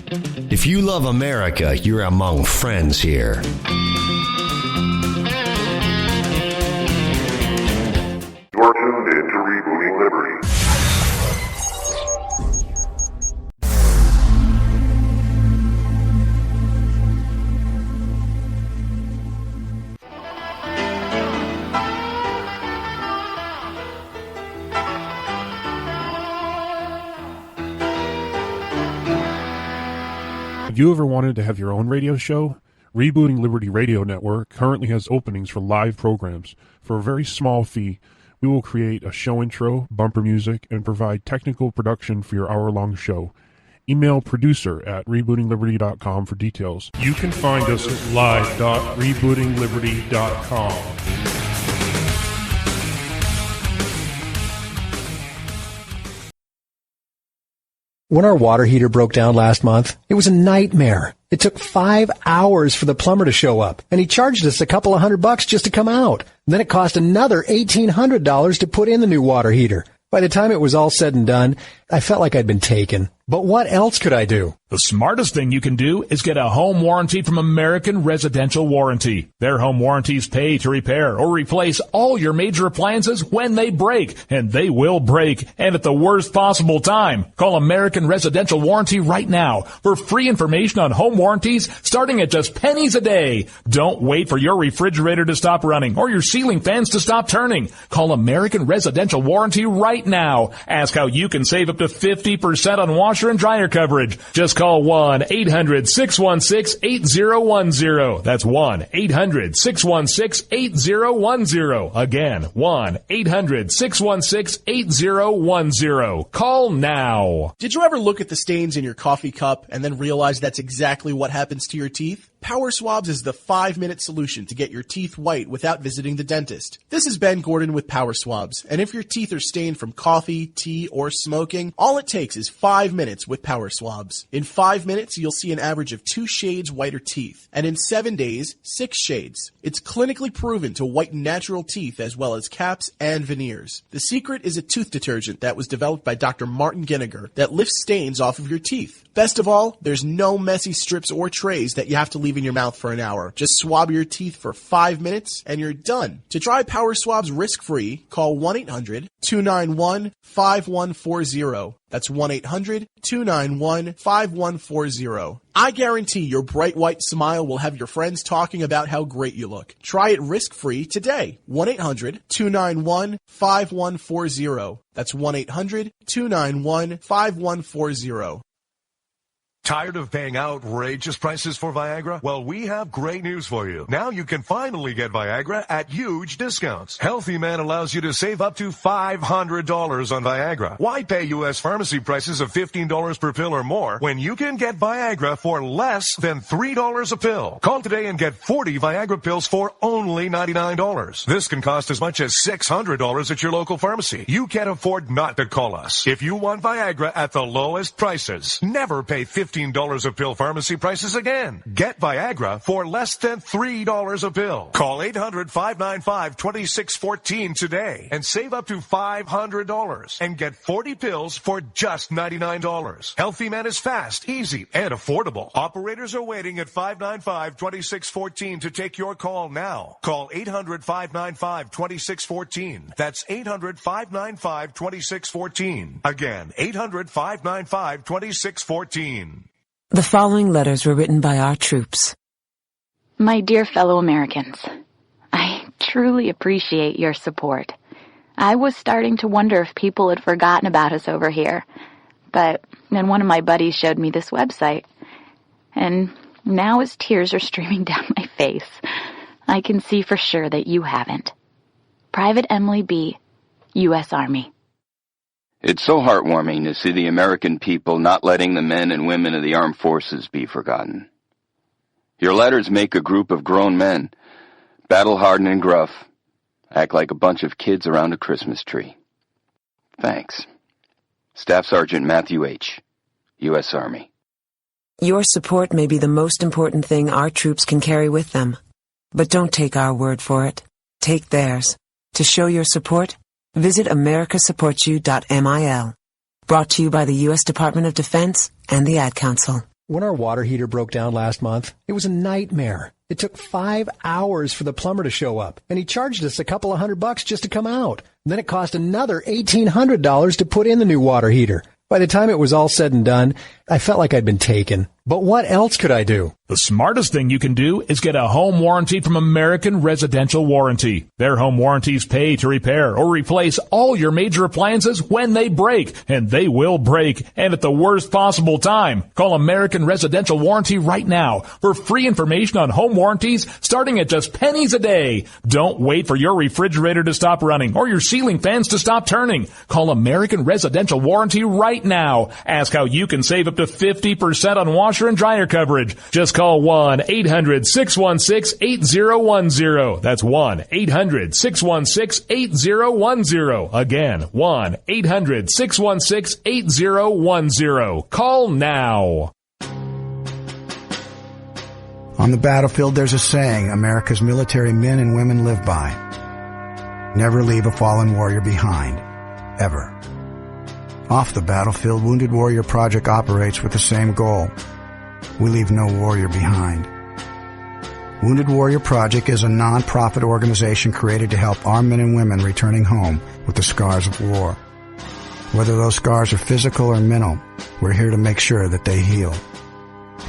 If you love America, you're among friends here. You're tuned in to Rebooting Liberty. Have you ever wanted to have your own radio show? Rebooting Liberty Radio Network currently has openings for live programs. For a very small fee, we will create a show intro, bumper music, and provide technical production for your hour-long show. Email producer@rebootingliberty.com for details. You can find us at live.rebootingliberty.com. When our water heater broke down last month, it was a nightmare. It took 5 hours for the plumber to show up, and he charged us a couple of $100 just to come out. Then it cost another $1,800 to put in the new water heater. By the time it was all said and done, I felt like I'd been taken. But what else could I do? The smartest thing you can do is get a home warranty from American Residential Warranty. Their home warranties pay to repair or replace all your major appliances when they break, and they will break, and at the worst possible time. Call American Residential Warranty right now for free information on home warranties starting at just pennies a day. Don't wait for your refrigerator to stop running or your ceiling fans to stop turning. Call American Residential Warranty right now. Ask how you can save up to 50% on washer and dryer coverage. Just call 1-800-616-8010. That's 1-800-616-8010. Again, 1-800-616-8010. Call now. Did you ever look at the stains in your coffee cup and then realize that's exactly what happens to your teeth? Power Swabs is the 5-minute solution to get your teeth white without visiting the dentist. This is Ben Gordon with Power Swabs, and if your teeth are stained from coffee, tea, or smoking, all it takes is 5 minutes with Power Swabs. In 5 minutes, you'll see an average of 2 shades whiter teeth, and in 7 days, 6 shades. It's clinically proven to whiten natural teeth as well as caps and veneers. The secret is a tooth detergent that was developed by Dr. Martin Ginniger that lifts stains off of your teeth. Best of all, there's no messy strips or trays that you have to leave in your mouth for an hour. Just swab your teeth for 5 minutes and you're done. To try Power Swabs risk-free, call 1-800-291-5140. That's 1-800-291-5140. I guarantee your bright white smile will have your friends talking about how great you look. Try it risk-free today. 1-800-291-5140. That's 1-800-291-5140. Tired of paying outrageous prices for Viagra? Well, we have great news for you. Now you can finally get Viagra at huge discounts. Healthy Man allows you to save up to $500 on Viagra. Why pay U.S. pharmacy prices of $15 per pill or more when you can get Viagra for less than $3 a pill? Call today and get 40 Viagra pills for only $99. This can cost as much as $600 at your local pharmacy. You can't afford not to call us. If you want Viagra at the lowest prices, never pay $15 a pill pharmacy prices again. Get Viagra for less than $3 a pill. Call 800-595-2614 today and save up to $500 and get 40 pills for just $99. Healthy Man is fast, easy, and affordable. Operators are waiting at 595-2614 to take your call now. Call 800-595-2614. That's 800-595-2614. Again, 800-595-2614. The following letters were written by our troops. My dear fellow Americans, I truly appreciate your support. I was starting to wonder if people had forgotten about us over here, but then one of my buddies showed me this website, and now as tears are streaming down my face, I can see for sure that you haven't. Private Emily B., U.S. Army. It's so heartwarming to see the American people not letting the men and women of the armed forces be forgotten. Your letters make a group of grown men, battle-hardened and gruff, act like a bunch of kids around a Christmas tree. Thanks. Staff Sergeant Matthew H., U.S. Army. Your support may be the most important thing our troops can carry with them. But don't take our word for it. Take theirs. To show your support, visit americasupportyou.mil. Brought to you by the U.S. Department of Defense and the Ad Council. When our water heater broke down last month, it was a nightmare. It took 5 hours for the plumber to show up, and he charged us a couple of $100 just to come out. And then it cost another $1,800 to put in the new water heater. By the time it was all said and done, I felt like I'd been taken. But what else could I do? The smartest thing you can do is get a home warranty from American Residential Warranty. Their home warranties pay to repair or replace all your major appliances when they break, and they will break, and at the worst possible time. Call American Residential Warranty right now for free information on home warranties starting at just pennies a day. Don't wait for your refrigerator to stop running or your ceiling fans to stop turning. Call American Residential Warranty right now. Ask how you can save up to 50% on washer and dryer coverage. Just call 1-800-616-8010. That's 1-800-616-8010. Again, 1-800-616-8010. Call now. On the battlefield, there's a saying America's military men and women live by. Never leave a fallen warrior behind. Ever. Off the battlefield, Wounded Warrior Project operates with the same goal. We leave no warrior behind. Wounded Warrior Project is a non-profit organization created to help our men and women returning home with the scars of war. Whether those scars are physical or mental, we're here to make sure that they heal.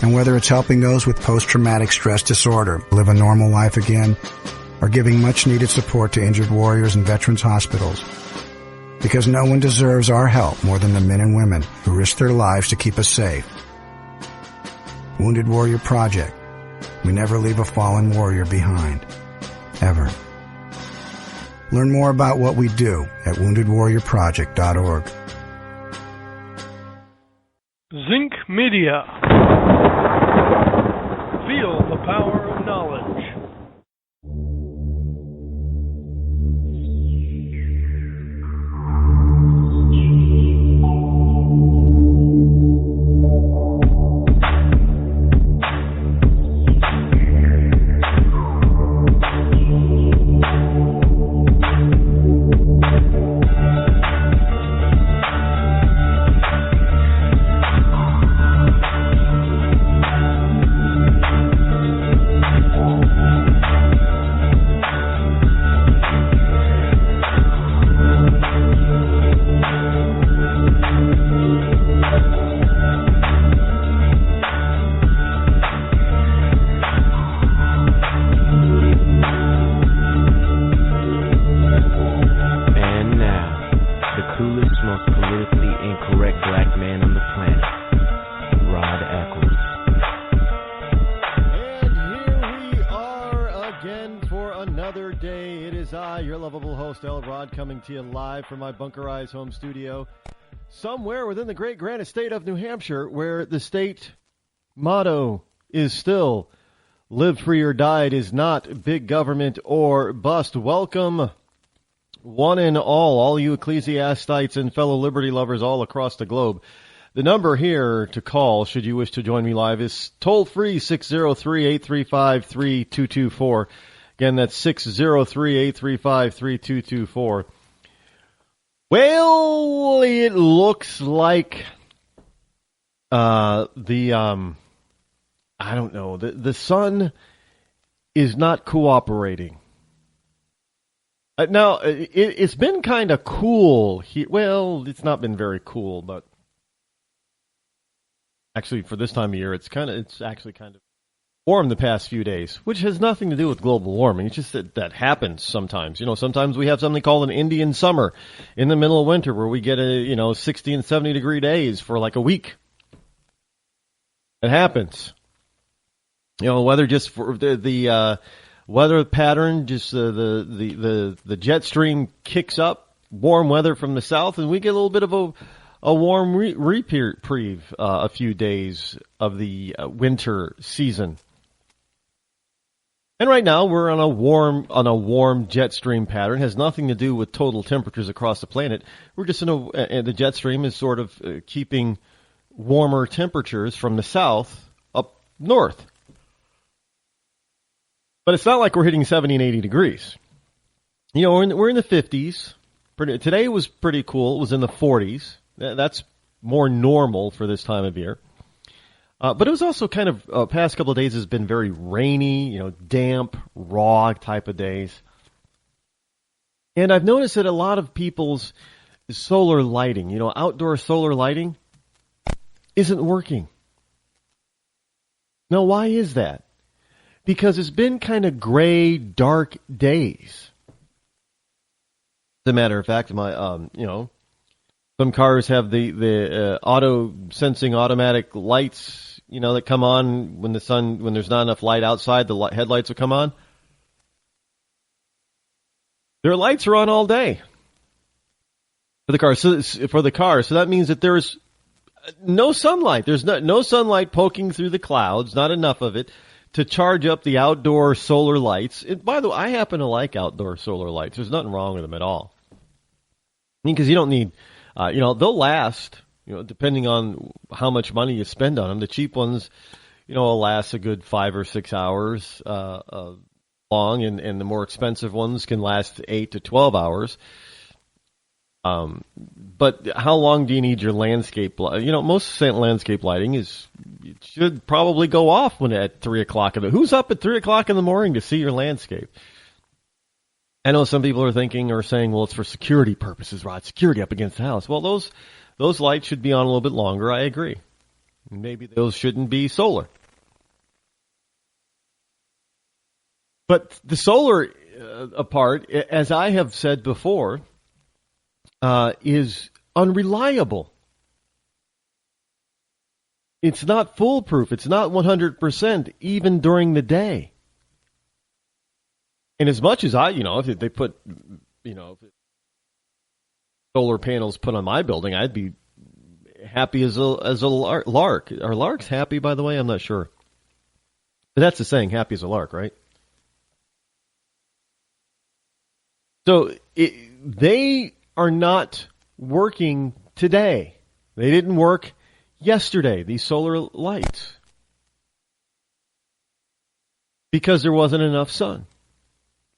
And whether it's helping those with post-traumatic stress disorder live a normal life again, or giving much-needed support to injured warriors in veterans' hospitals, because no one deserves our help more than the men and women who risk their lives to keep us safe. Wounded Warrior Project. We never leave a fallen warrior behind. Ever. Learn more about what we do at woundedwarriorproject.org. Zinc Media. Feel the power of knowledge. Coming to you live from my bunkerized home studio somewhere within the great grand estate of New Hampshire, where the state motto is still live free or die. It is not big government or bust. Welcome, one and all you ecclesiastites and fellow liberty lovers all across the globe. The number here to call, should you wish to join me live, is toll-free 603-835-3224. Again, that's 603-835-3224. Well, it looks like I don't know, the sun is not cooperating. Now, it's been kind of cool here. Well, it's not been very cool, but actually for this time of year, it's actually kind of warm the past few days, which has nothing to do with global warming. It's just that happens sometimes. You know, sometimes we have something called an Indian summer in the middle of winter where we get 60 and 70 degree days for like a week. It happens. You know, weather just for the weather pattern, just the jet stream kicks up, warm weather from the south, and we get a little bit of a warm reprieve a few days of the winter season. And right now we're on a warm jet stream pattern. It has nothing to do with total temperatures across the planet. We're just and the jet stream is sort of keeping warmer temperatures from the south up north. But it's not like we're hitting 70 and 80 degrees. You know, we're in the 50s. Today was pretty cool. It was in the 40s. That's more normal for this time of year. But it was also kind of, past couple of days has been very rainy, damp, raw type of days. And I've noticed that a lot of people's solar lighting, outdoor solar lighting, isn't working. Now, why is that? Because it's been kind of gray, dark days. As a matter of fact, some cars have the auto sensing automatic lights, that come on when there's not enough light outside, the headlights will come on. Their lights are on all day for the car. So that means that there's no sunlight. There's no sunlight poking through the clouds, not enough of it to charge up the outdoor solar lights. By the way, I happen to like outdoor solar lights. There's nothing wrong with them at all. Because you don't need, they'll last, depending on how much money you spend on them. The cheap ones, will last a good 5 or 6 hours long, and the more expensive ones can last 8 to 12 hours. But how long do you need your landscape? Most landscape lighting it should probably go off at 3 o'clock. Who's up at 3 o'clock in the morning to see your landscape? I know some people are saying, well, it's for security purposes, Rod. Security up against the house. Well, those lights should be on a little bit longer. I agree. Maybe those shouldn't be solar. But the solar part, as I have said before, is unreliable. It's not foolproof. It's not 100% even during the day. And as much as if they put, solar panels put on my building, I'd be happy as a lark. Are larks happy, by the way? I'm not sure. But that's the saying, happy as a lark, right? So they are not working today. They didn't work yesterday, these solar lights, because there wasn't enough sun.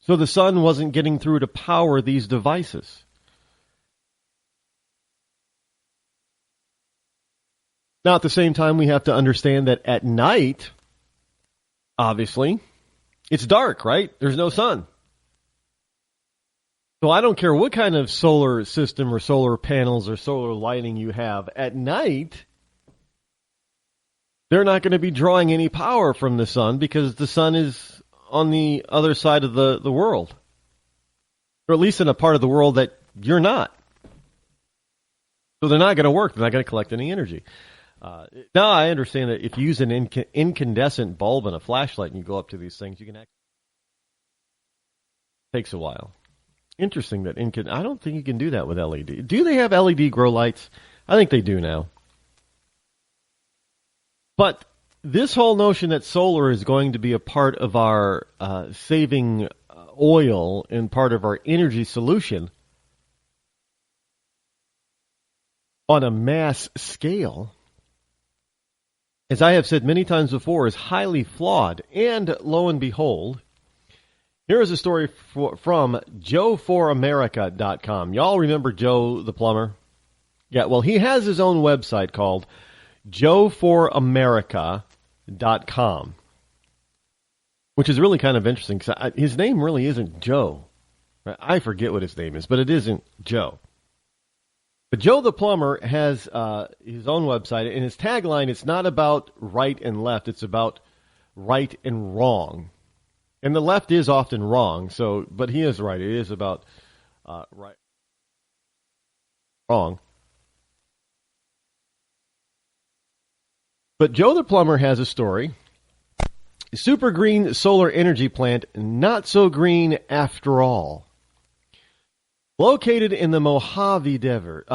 So the sun wasn't getting through to power these devices. Now, at the same time, we have to understand that at night, obviously, it's dark, right? There's no sun. So I don't care what kind of solar system or solar panels or solar lighting you have. At night, they're not going to be drawing any power from the sun because the sun is on the other side of the world. Or at least in a part of the world that you're not. So they're not going to work. They're not going to collect any energy. Now I understand that if you use an incandescent bulb and a flashlight and you go up to these things, you can actually... It takes a while. Interesting that I don't think you can do that with LED. Do they have LED grow lights? I think they do now. But this whole notion that solar is going to be a part of our saving oil and part of our energy solution on a mass scale, as I have said many times before, is highly flawed. And lo and behold, here is a story from JoeForAmerica.com. Y'all remember Joe the plumber? Yeah, well, he has his own website called JoeForAmerica.com, which is really kind of interesting because his name really isn't Joe. I forget what his name is, but it isn't Joe. But Joe the plumber has his own website, and his tagline, it's not about right and left, it's about right and wrong. And the left is often wrong, but he is right. It is about right, wrong. But Joe the plumber has a story. Super green solar energy plant, not so green after all. Located in the Mojave Desert,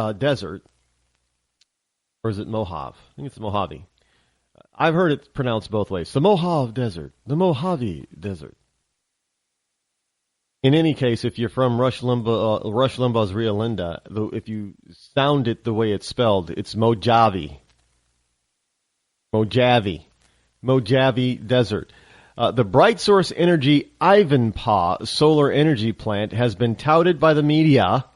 or is it Mojave? I think it's Mojave. I've heard it pronounced both ways. The Mojave Desert. The Mojave Desert. In any case, if you're from Rush Limbaugh's Rio Linda, if you sound it the way it's spelled, it's Mojave. Mojave. Mojave Desert. The Bright Source Energy Ivanpah solar energy plant has been touted by the media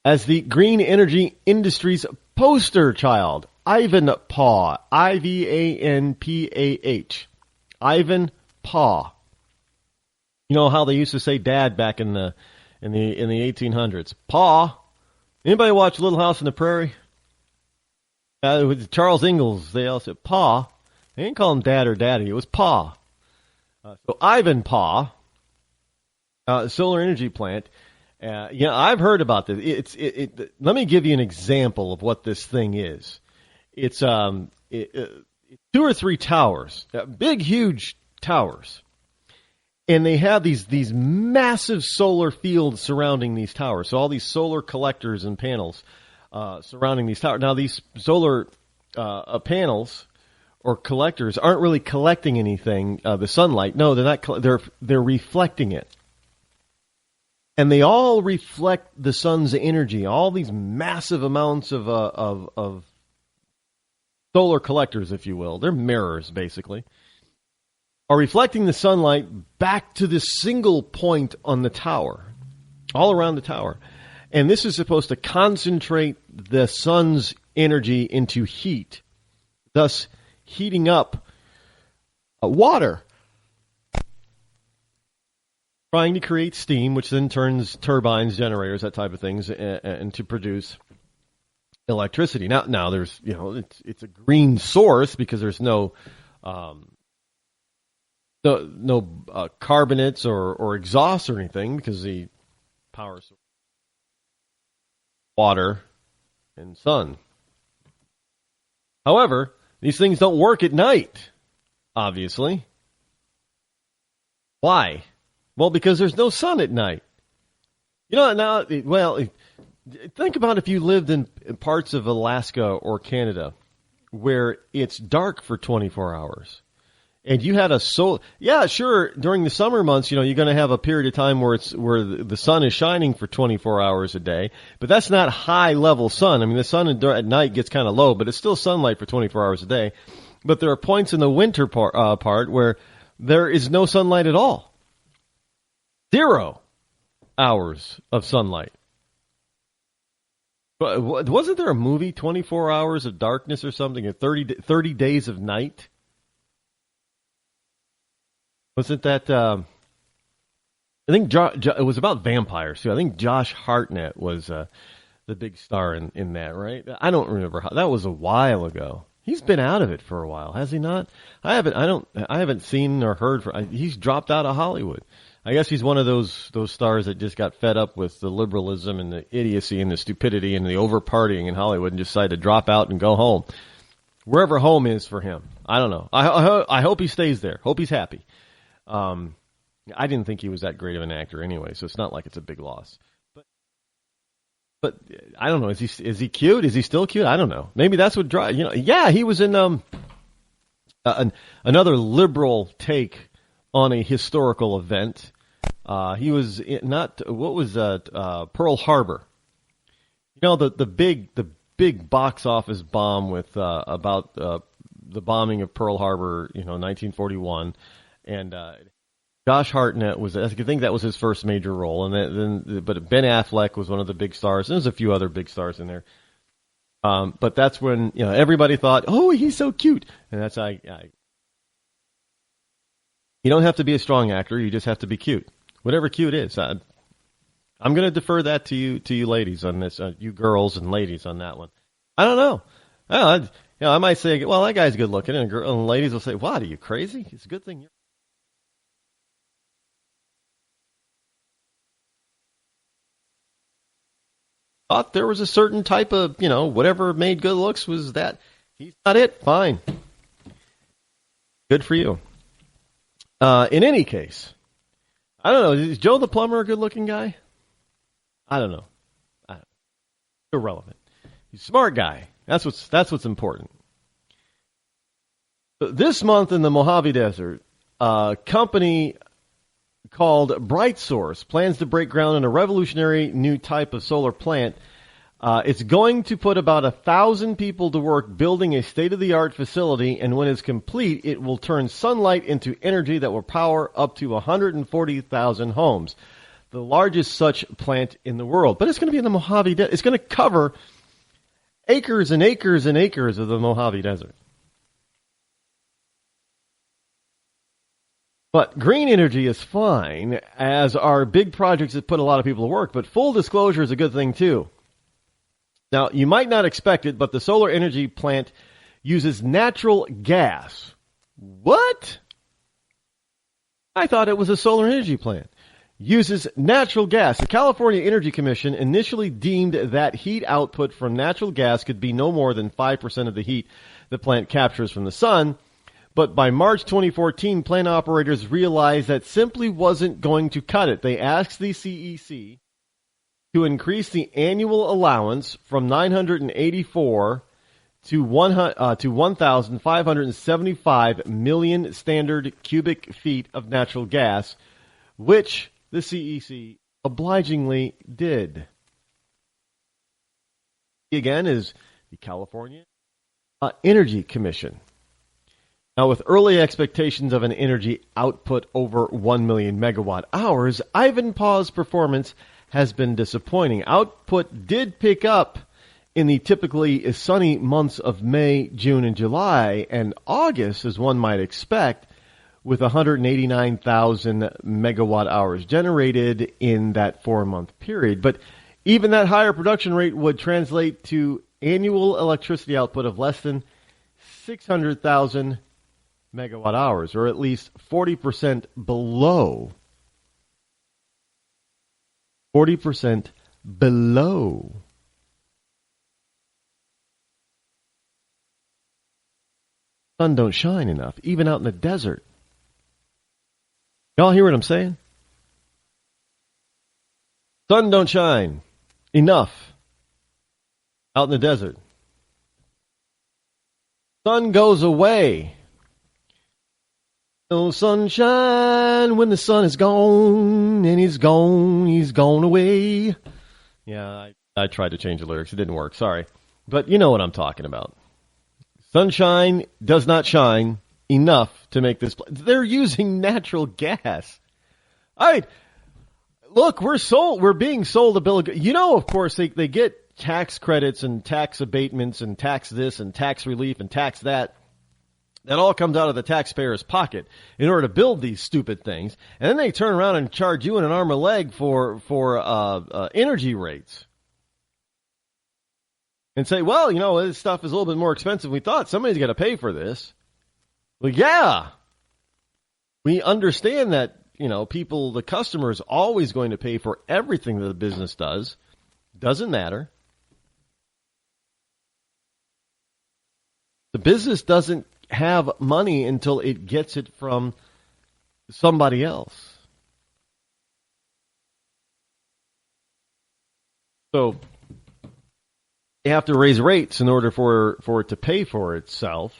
as the green energy industry's poster child. Ivanpah, Ivanpah. Ivanpah. You know how they used to say dad back in the 1800s. Pa. Anybody watch Little House on the Prairie? With Charles Ingalls, they all said Pa. They didn't call him dad or daddy. It was Pa. So Ivanpah, solar energy plant. I've heard about this. Let me give you an example of what this thing is. It's 2 or 3 towers, big, huge towers, and they have these massive solar fields surrounding these towers. So all these solar collectors and panels surrounding these towers. Now these solar panels or collectors aren't really collecting anything, the sunlight. No, they're not. They're reflecting it. And they all reflect the sun's energy. All these massive amounts of solar collectors, if you will, they're mirrors basically, are reflecting the sunlight back to this single point on the tower, all around the tower. And this is supposed to concentrate the sun's energy into heat, thus heating up water, trying to create steam, which then turns turbines, generators, that type of things, and to produce electricity. Now there's, it's a green source because there's no carbonates or exhaust or anything, because the power source, water and sun. However, these things don't work at night, obviously. Why? Well, because there's no sun at night. Think about if you lived in parts of Alaska or Canada where it's dark for 24 hours. And you had during the summer months, you're going to have a period of time where the sun is shining for 24 hours a day, but that's not high level sun. I mean, the sun at night gets kind of low, but it's still sunlight for 24 hours a day. But there are points in the winter part where there is no sunlight at all. 0 hours of sunlight. But wasn't there a movie, 24 Hours of Darkness or something, or 30 Days of Night? Wasn't that, I think it was about vampires, too. I think Josh Hartnett was the big star in that, right? I don't remember that was a while ago. He's been out of it for a while, has he not? I haven't seen or heard he's dropped out of Hollywood. I guess he's one of those stars that just got fed up with the liberalism and the idiocy and the stupidity and the over-partying in Hollywood and decided to drop out and go home. Wherever home is for him. I don't know. I hope he stays there. Hope he's happy. I didn't think he was that great of an actor anyway, so it's not like it's a big loss. But I don't know. Is he cute? Is he still cute? I don't know. Maybe that's what drives. Yeah, he was in another liberal take on a historical event. He was Pearl Harbor. The big box office bomb with about the bombing of Pearl Harbor, 1941, and Josh Hartnett I think that was his first major role, and but Ben Affleck was one of the big stars, and there's a few other big stars in there. But that's when everybody thought, oh, he's so cute, and that's you don't have to be a strong actor. You just have to be cute. Whatever cute is. I'm going to defer that to you ladies on this, you girls and ladies on that one. I don't know. I might say, well, that guy's good looking, and ladies will say, what, are you crazy? It's a good thing you're. Thought there was a certain type of, whatever made good looks was that. He's not it. Fine. Good for you. In any case, I don't know. Is Joe the plumber a good-looking guy? I don't know. Irrelevant. He's a smart guy. That's what's important. This month in the Mojave Desert, a company called Bright Source plans to break ground on a revolutionary new type of solar plant. It's going to put about 1,000 people to work building a state-of-the-art facility, and when it's complete, it will turn sunlight into energy that will power up to 140,000 homes, the largest such plant in the world. But it's going to be in the Mojave Desert. It's going to cover acres and acres and acres of the Mojave Desert. But green energy is fine, as are big projects that put a lot of people to work. But full disclosure is a good thing, too. Now, you might not expect it, but the solar energy plant uses natural gas. What? I thought it was a solar energy plant. Uses natural gas. The California Energy Commission initially deemed that heat output from natural gas could be no more than 5% of the heat the plant captures from the sun. But by March 2014, plant operators realized that simply wasn't going to cut it. They asked the CEC to increase the annual allowance from 984 to 1,575 million standard cubic feet of natural gas, which the CEC obligingly did. Again is the California Energy Commission. Now, with early expectations of an energy output over 1 million megawatt hours, Ivanpah's performance has been disappointing. Output did pick up in the typically sunny months of May, June, and July, and August, as one might expect, with 189,000 megawatt hours generated in that 4-month period. But even that higher production rate would translate to annual electricity output of less than 600,000 megawatt hours, or at least 40% below. 40% below. Sun don't shine enough, even out in the desert. Y'all hear what I'm saying? Sun don't shine enough out in the desert. Sun goes away. No sunshine when the sun is gone, and he's gone away. Yeah, I tried to change the lyrics. It didn't work. Sorry. But you know what I'm talking about. Sunshine does not shine enough to make this. They're using natural gas. All right. Look, we're being sold a bill of goods. You know, of course, they get tax credits and tax abatements and tax this and tax relief and tax that. That all comes out of the taxpayer's pocket in order to build these stupid things. And then they turn around and charge you an arm and a leg for energy rates. And say, well, you know, this stuff is a little bit more expensive than we thought. Somebody's got to pay for this. Well, yeah. We understand that, you know, the customer is always going to pay for everything that the business does. Doesn't matter. The business doesn't have money until it gets it from somebody else. So they have to raise rates in order for it to pay for itself.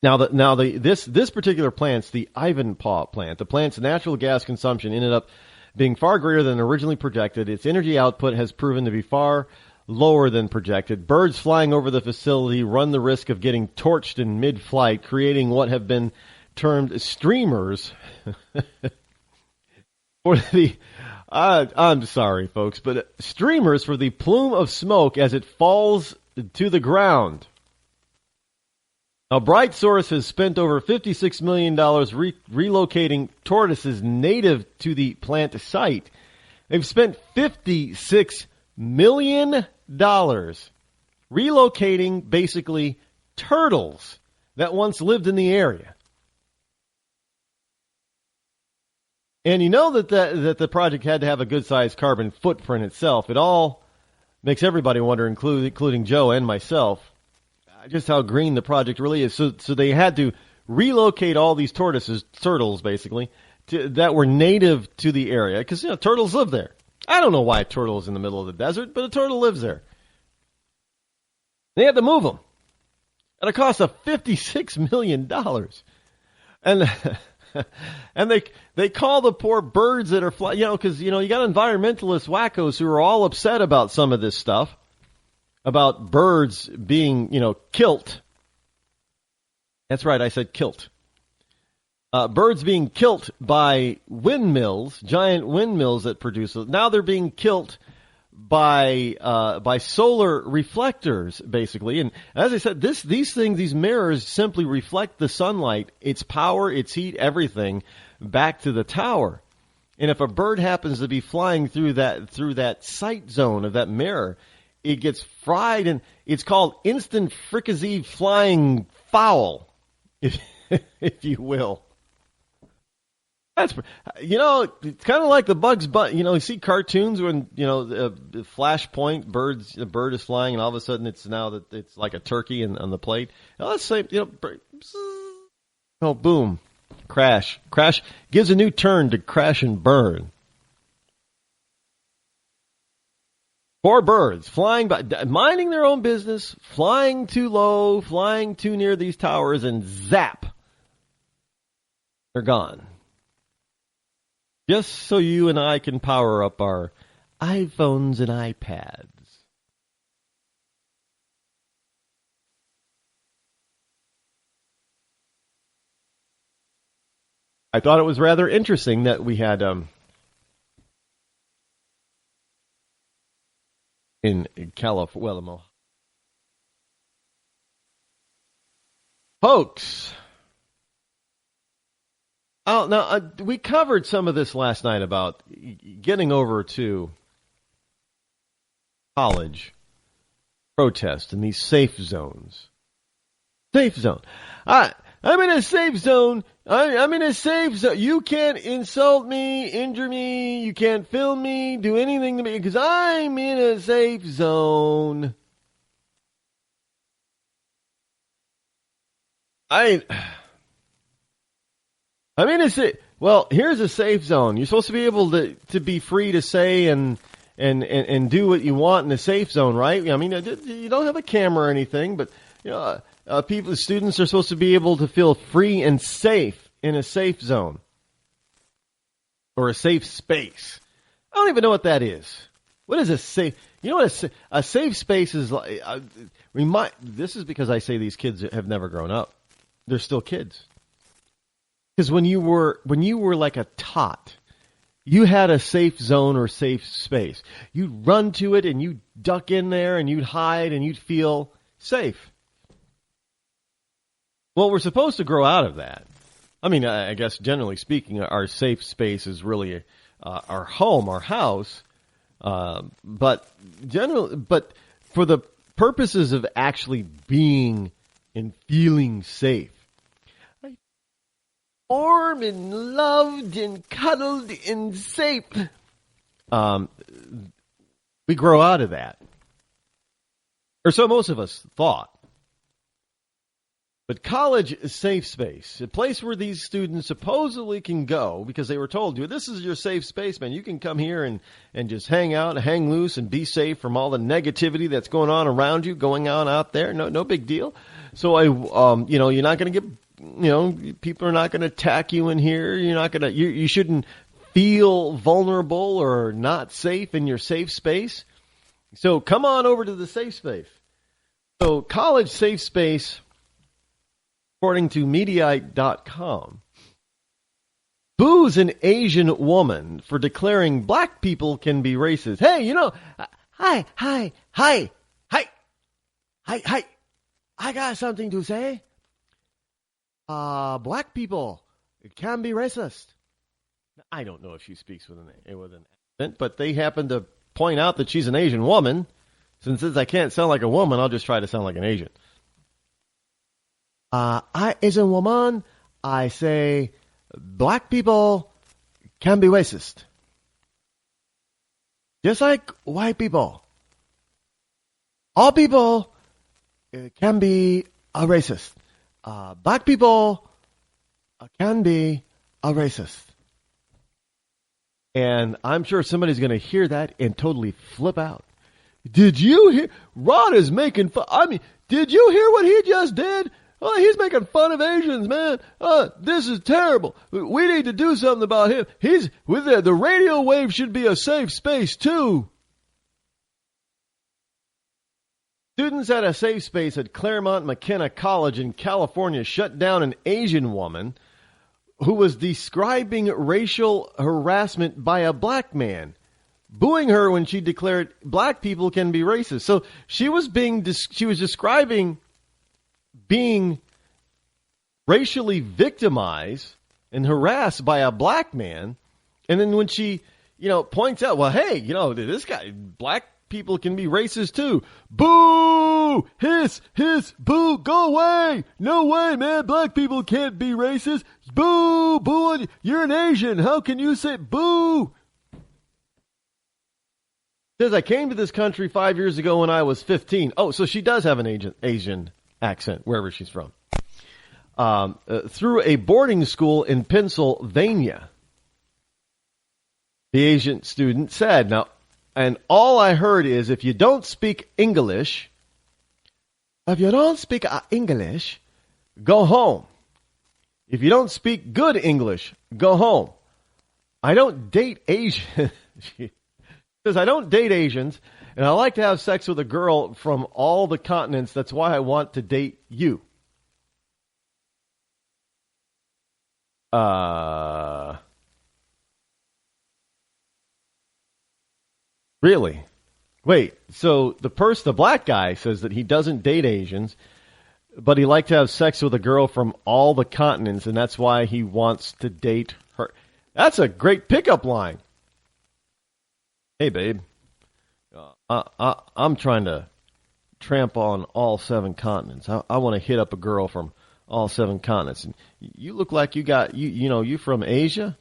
This particular plant's the Ivanpah plant. The plant's natural gas consumption ended up being far greater than originally projected. Its energy output has proven to be far lower than projected. Birds flying over the facility run the risk of getting torched in mid-flight, creating what have been termed streamers for the I'm sorry, folks, but streamers for the plume of smoke as it falls to the ground. Now, Bright Source has spent over $56 million relocating tortoises native to the plant site. They've spent $56 million relocating, basically, turtles that once lived in the area. And you know that the project had to have a good-sized carbon footprint itself. It all makes everybody wonder, including Joe and myself, just how green the project really is. So they had to relocate all these turtles, basically, that were native to the area, because turtles live there. I don't know why a turtle is in the middle of the desert, but a turtle lives there. They had to move them at a cost of $56 million. And they call the poor birds that are flying, because, you got environmentalist wackos who are all upset about some of this stuff, about birds being, kilt. That's right, I said kilt. Birds being kilt by windmills, giant windmills that produce. Now they're being kilt by solar reflectors, basically. And as I said, these mirrors simply reflect the sunlight, its power, its heat, everything back to the tower. And if a bird happens to be flying through that sight zone of that mirror, it gets fried, and it's called instant fricassee flying foul, if you will. That's, it's kind of like the Bugs Bunny. You see cartoons when, the flashpoint, the bird is flying, and all of a sudden it's like a turkey on the plate. Now, let's say, boom, crash, gives a new turn to crash and burn. Poor birds flying by, minding their own business, flying too low, flying too near these towers, and zap, they're gone. Just so you and I can power up our iPhones and iPads. I thought it was rather interesting that we had in California, hoax. Oh, now, we covered some of this last night about getting over to college protest in these safe zones. Safe zone. I'm in a safe zone. I'm in a safe zone. You can't insult me, injure me. You can't film me, do anything to me, because I'm in a safe zone. Well, here's a safe zone. You're supposed to be able to be free to say and do what you want in a safe zone, right? I mean, you don't have a camera or anything, but students are supposed to be able to feel free and safe in a safe zone or a safe space. I don't even know what that is. What is a safe? You know what a safe space is like? This is because I say these kids have never grown up. They're still kids. Because when you were like a tot, you had a safe zone or safe space. You'd run to it and you'd duck in there and you'd hide and you'd feel safe. Well, we're supposed to grow out of that. I mean, I guess generally speaking, our safe space is really our home, our house. But for the purposes of actually being and feeling safe, warm and loved and cuddled and safe, we grow out of that. Or so most of us thought. But college is a safe space, a place where these students supposedly can go because they were told, this is your safe space, man. You can come here and just hang out, hang loose, and be safe from all the negativity that's going on around you, going on out there. No big deal. So you're not going to get, people are not going to attack you in here. You're not going to, you shouldn't feel vulnerable or not safe in your safe space. So come on over to the safe space. So college safe space, according to Mediaite.com, boos an Asian woman for declaring black people can be racist. Hey, hi. I got something to say. Black people can be racist. I don't know if she speaks with an accent, but they happen to point out that she's an Asian woman. Since I can't sound like a woman, I'll just try to sound like an Asian. As a woman, I say black people can be racist. Just like white people. All people can be a racist. Black people can be a racist. And I'm sure somebody's going to hear that and totally flip out. Did you hear? Rod is making fun. I mean, did you hear what he just did? Oh, he's making fun of Asians, man. This is terrible. We need to do something about him. He's with the radio wave should be a safe space too. Students at a safe space at Claremont McKenna College in California shut down an Asian woman who was describing racial harassment by a black man. booing her when she declared black people can be racist. So she was describing being racially victimized and harassed by a black man. And then when she, points out, well, hey, this guy, black people can be racist too. Boo! Hiss! Boo! Go away! No way, man! Black people can't be racist. Boo! Boo! You're an Asian. How can you say boo? Says, I came to this country 5 years ago when I was 15. Oh, so she does have an Asian accent, wherever she's from. Through a boarding school in Pennsylvania. The Asian student said, now, and all I heard is, if you don't speak English, go home. If you don't speak good English, go home. I don't date Asians. Says, I don't date Asians, and I like to have sex with a girl from all the continents. That's why I want to date you. Really? Wait, so the black guy says that he doesn't date Asians, but he likes to have sex with a girl from all the continents, and that's why he wants to date her. That's a great pickup line. Hey, babe, I'm trying to tramp on all 7 continents. I want to hit up a girl from all 7 continents. And you look like you from Asia?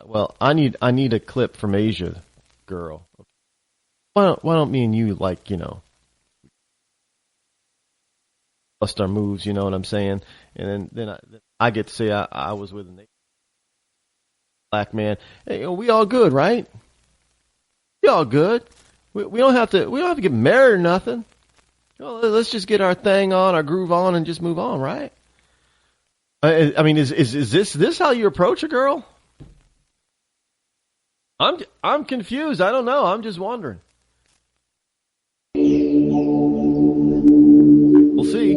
Well, I need a clip from Asia, girl. Why don't me and you, bust our moves, you know what I'm saying? And then I get to say I was with a black man. Hey, we all good, right? We all good. We don't have to get married or nothing. Let's just get our thing on, our groove on, and just move on, right? I mean, is this how you approach a girl? I'm confused. I don't know. I'm just wondering. We'll see.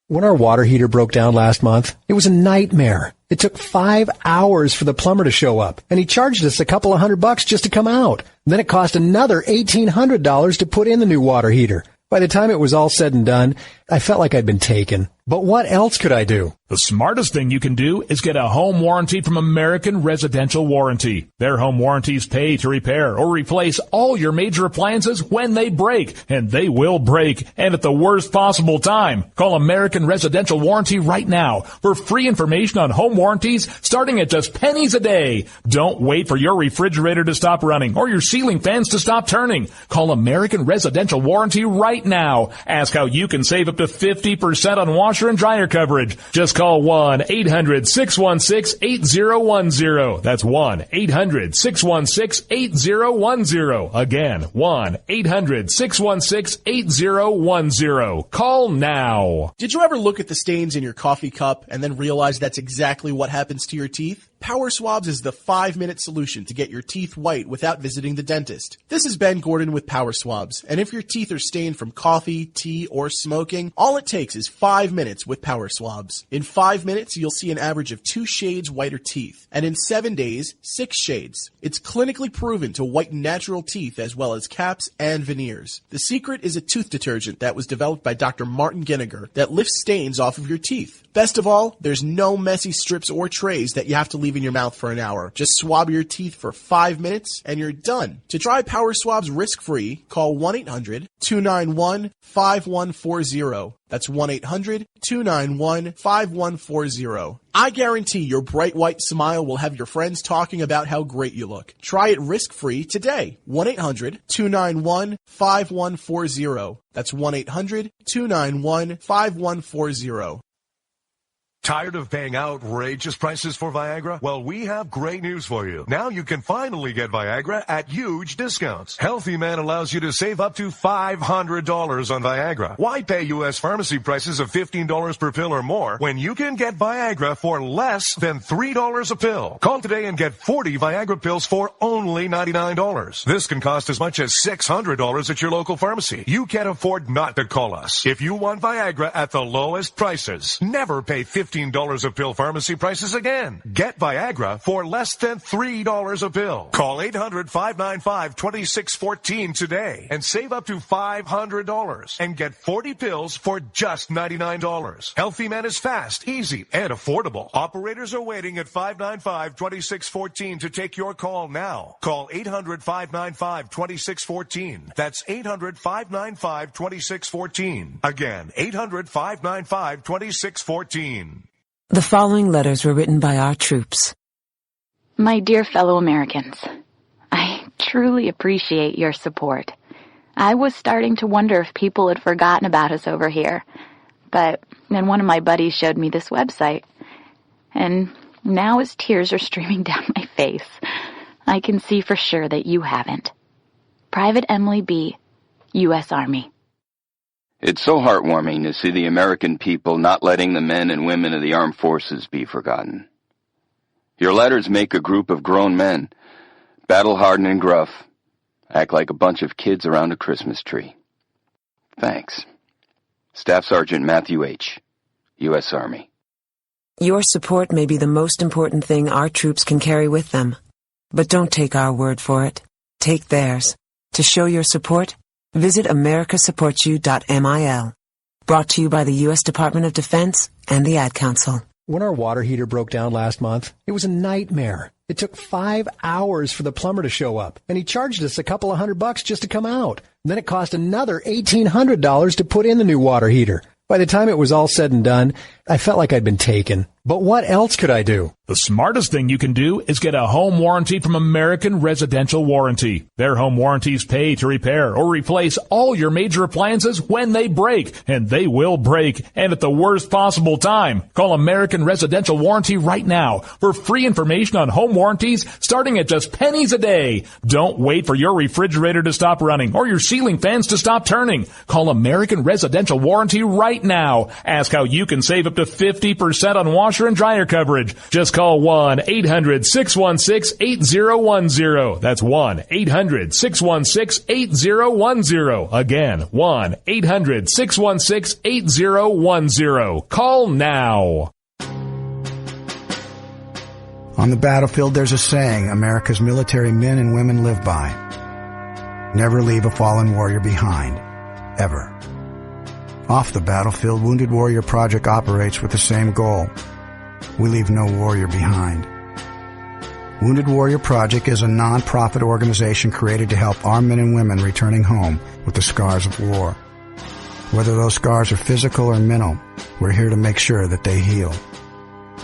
When our water heater broke down last month, it was a nightmare. It took 5 hours for the plumber to show up, and he charged us a couple of $100 just to come out. Then it cost another $1,800 to put in the new water heater. By the time it was all said and done, I felt like I'd been taken. But what else could I do? The smartest thing you can do is get a home warranty from American Residential Warranty. Their home warranties pay to repair or replace all your major appliances when they break, and they will break, and at the worst possible time. Call American Residential Warranty right now for free information on home warranties starting at just pennies a day. Don't wait for your refrigerator to stop running or your ceiling fans to stop turning. Call American Residential Warranty right now. Ask how you can save up to 50% on washer and dryer coverage. Just call 1-800-616-8010. That's 1-800-616-8010. Again, 1-800-616-8010. Call now. Did you ever look at the stains in your coffee cup and then realize that's exactly what happens to your teeth? Power Swabs is the 5-minute solution to get your teeth white without visiting the dentist. This is Ben Gordon with Power Swabs, and if your teeth are stained from coffee, tea, or smoking, all it takes is 5 minutes with Power Swabs. In 5 minutes, you'll see an average of 2 shades whiter teeth, and in 7 days, 6 shades. It's clinically proven to whiten natural teeth as well as caps and veneers. The secret is a tooth detergent that was developed by Dr. Martin Ginniger that lifts stains off of your teeth. Best of all, there's no messy strips or trays that you have to leave in your mouth for an hour. Just swab your teeth for 5 minutes and you're done. To try Power Swabs risk-free, call 1-800-291-5140. That's 1-800-291-5140. I guarantee your bright white smile will have your friends talking about how great you look. Try it risk-free today. 1-800-291-5140. That's 1-800-291-5140. Tired of paying outrageous prices for Viagra? Well, we have great news for you. Now you can finally get Viagra at huge discounts. Healthy Man allows you to save up to $500 on Viagra. Why pay U.S. pharmacy prices of $15 per pill or more when you can get Viagra for less than $3 a pill? Call today and get 40 Viagra pills for only $99. This can cost as much as $600 at your local pharmacy. You can't afford not to call us. If you want Viagra at the lowest prices, never pay $15 $15 a pill pharmacy prices again. Get Viagra for less than $3 a pill. Call 800-595-2614 today and save up to $500 and get 40 pills for just $99. Healthy Man is fast, easy, and affordable. Operators are waiting at 595-2614 to take your call now. Call 800-595-2614. That's 800-595-2614. Again, 800-595-2614. The following letters were written by our troops. My dear fellow Americans, I truly appreciate your support. I was starting to wonder if people had forgotten about us over here. But then one of my buddies showed me this website. And now as tears are streaming down my face, I can see for sure that you haven't. Private Emily B., U.S. Army. It's so heartwarming to see the American people not letting the men and women of the armed forces be forgotten. Your letters make a group of grown men, battle-hardened and gruff, act like a bunch of kids around a Christmas tree. Thanks. Staff Sergeant Matthew H., U.S. Army. Your support may be the most important thing our troops can carry with them. But don't take our word for it. Take theirs. To show your support, visit americasupportsyou.mil. Brought to you by the U.S. Department of Defense and the Ad Council. When our water heater broke down last month, it was a nightmare. It took 5 hours for the plumber to show up, and he charged us a couple of $100 just to come out. Then it cost another $1,800 to put in the new water heater. By the time it was all said and done, I felt like I'd been taken. But what else could I do? The smartest thing you can do is get a home warranty from American Residential Warranty. Their home warranties pay to repair or replace all your major appliances when they break, and they will break, and at the worst possible time. Call American Residential Warranty right now for free information on home warranties starting at just pennies a day. Don't wait for your refrigerator to stop running or your ceiling fans to stop turning. Call American Residential Warranty right now. Ask how you can save up to 50% on washer and dryer coverage. Just call 1-800-616-8010. That's 1-800-616-8010. Again, 1-800-616-8010. Call now. On the battlefield, there's a saying America's military men and women live by. Never leave a fallen warrior behind. Ever. Off the battlefield, Wounded Warrior Project operates with the same goal. We leave no warrior behind. Wounded Warrior Project is a non-profit organization created to help our men and women returning home with the scars of war. Whether those scars are physical or mental, we're here to make sure that they heal.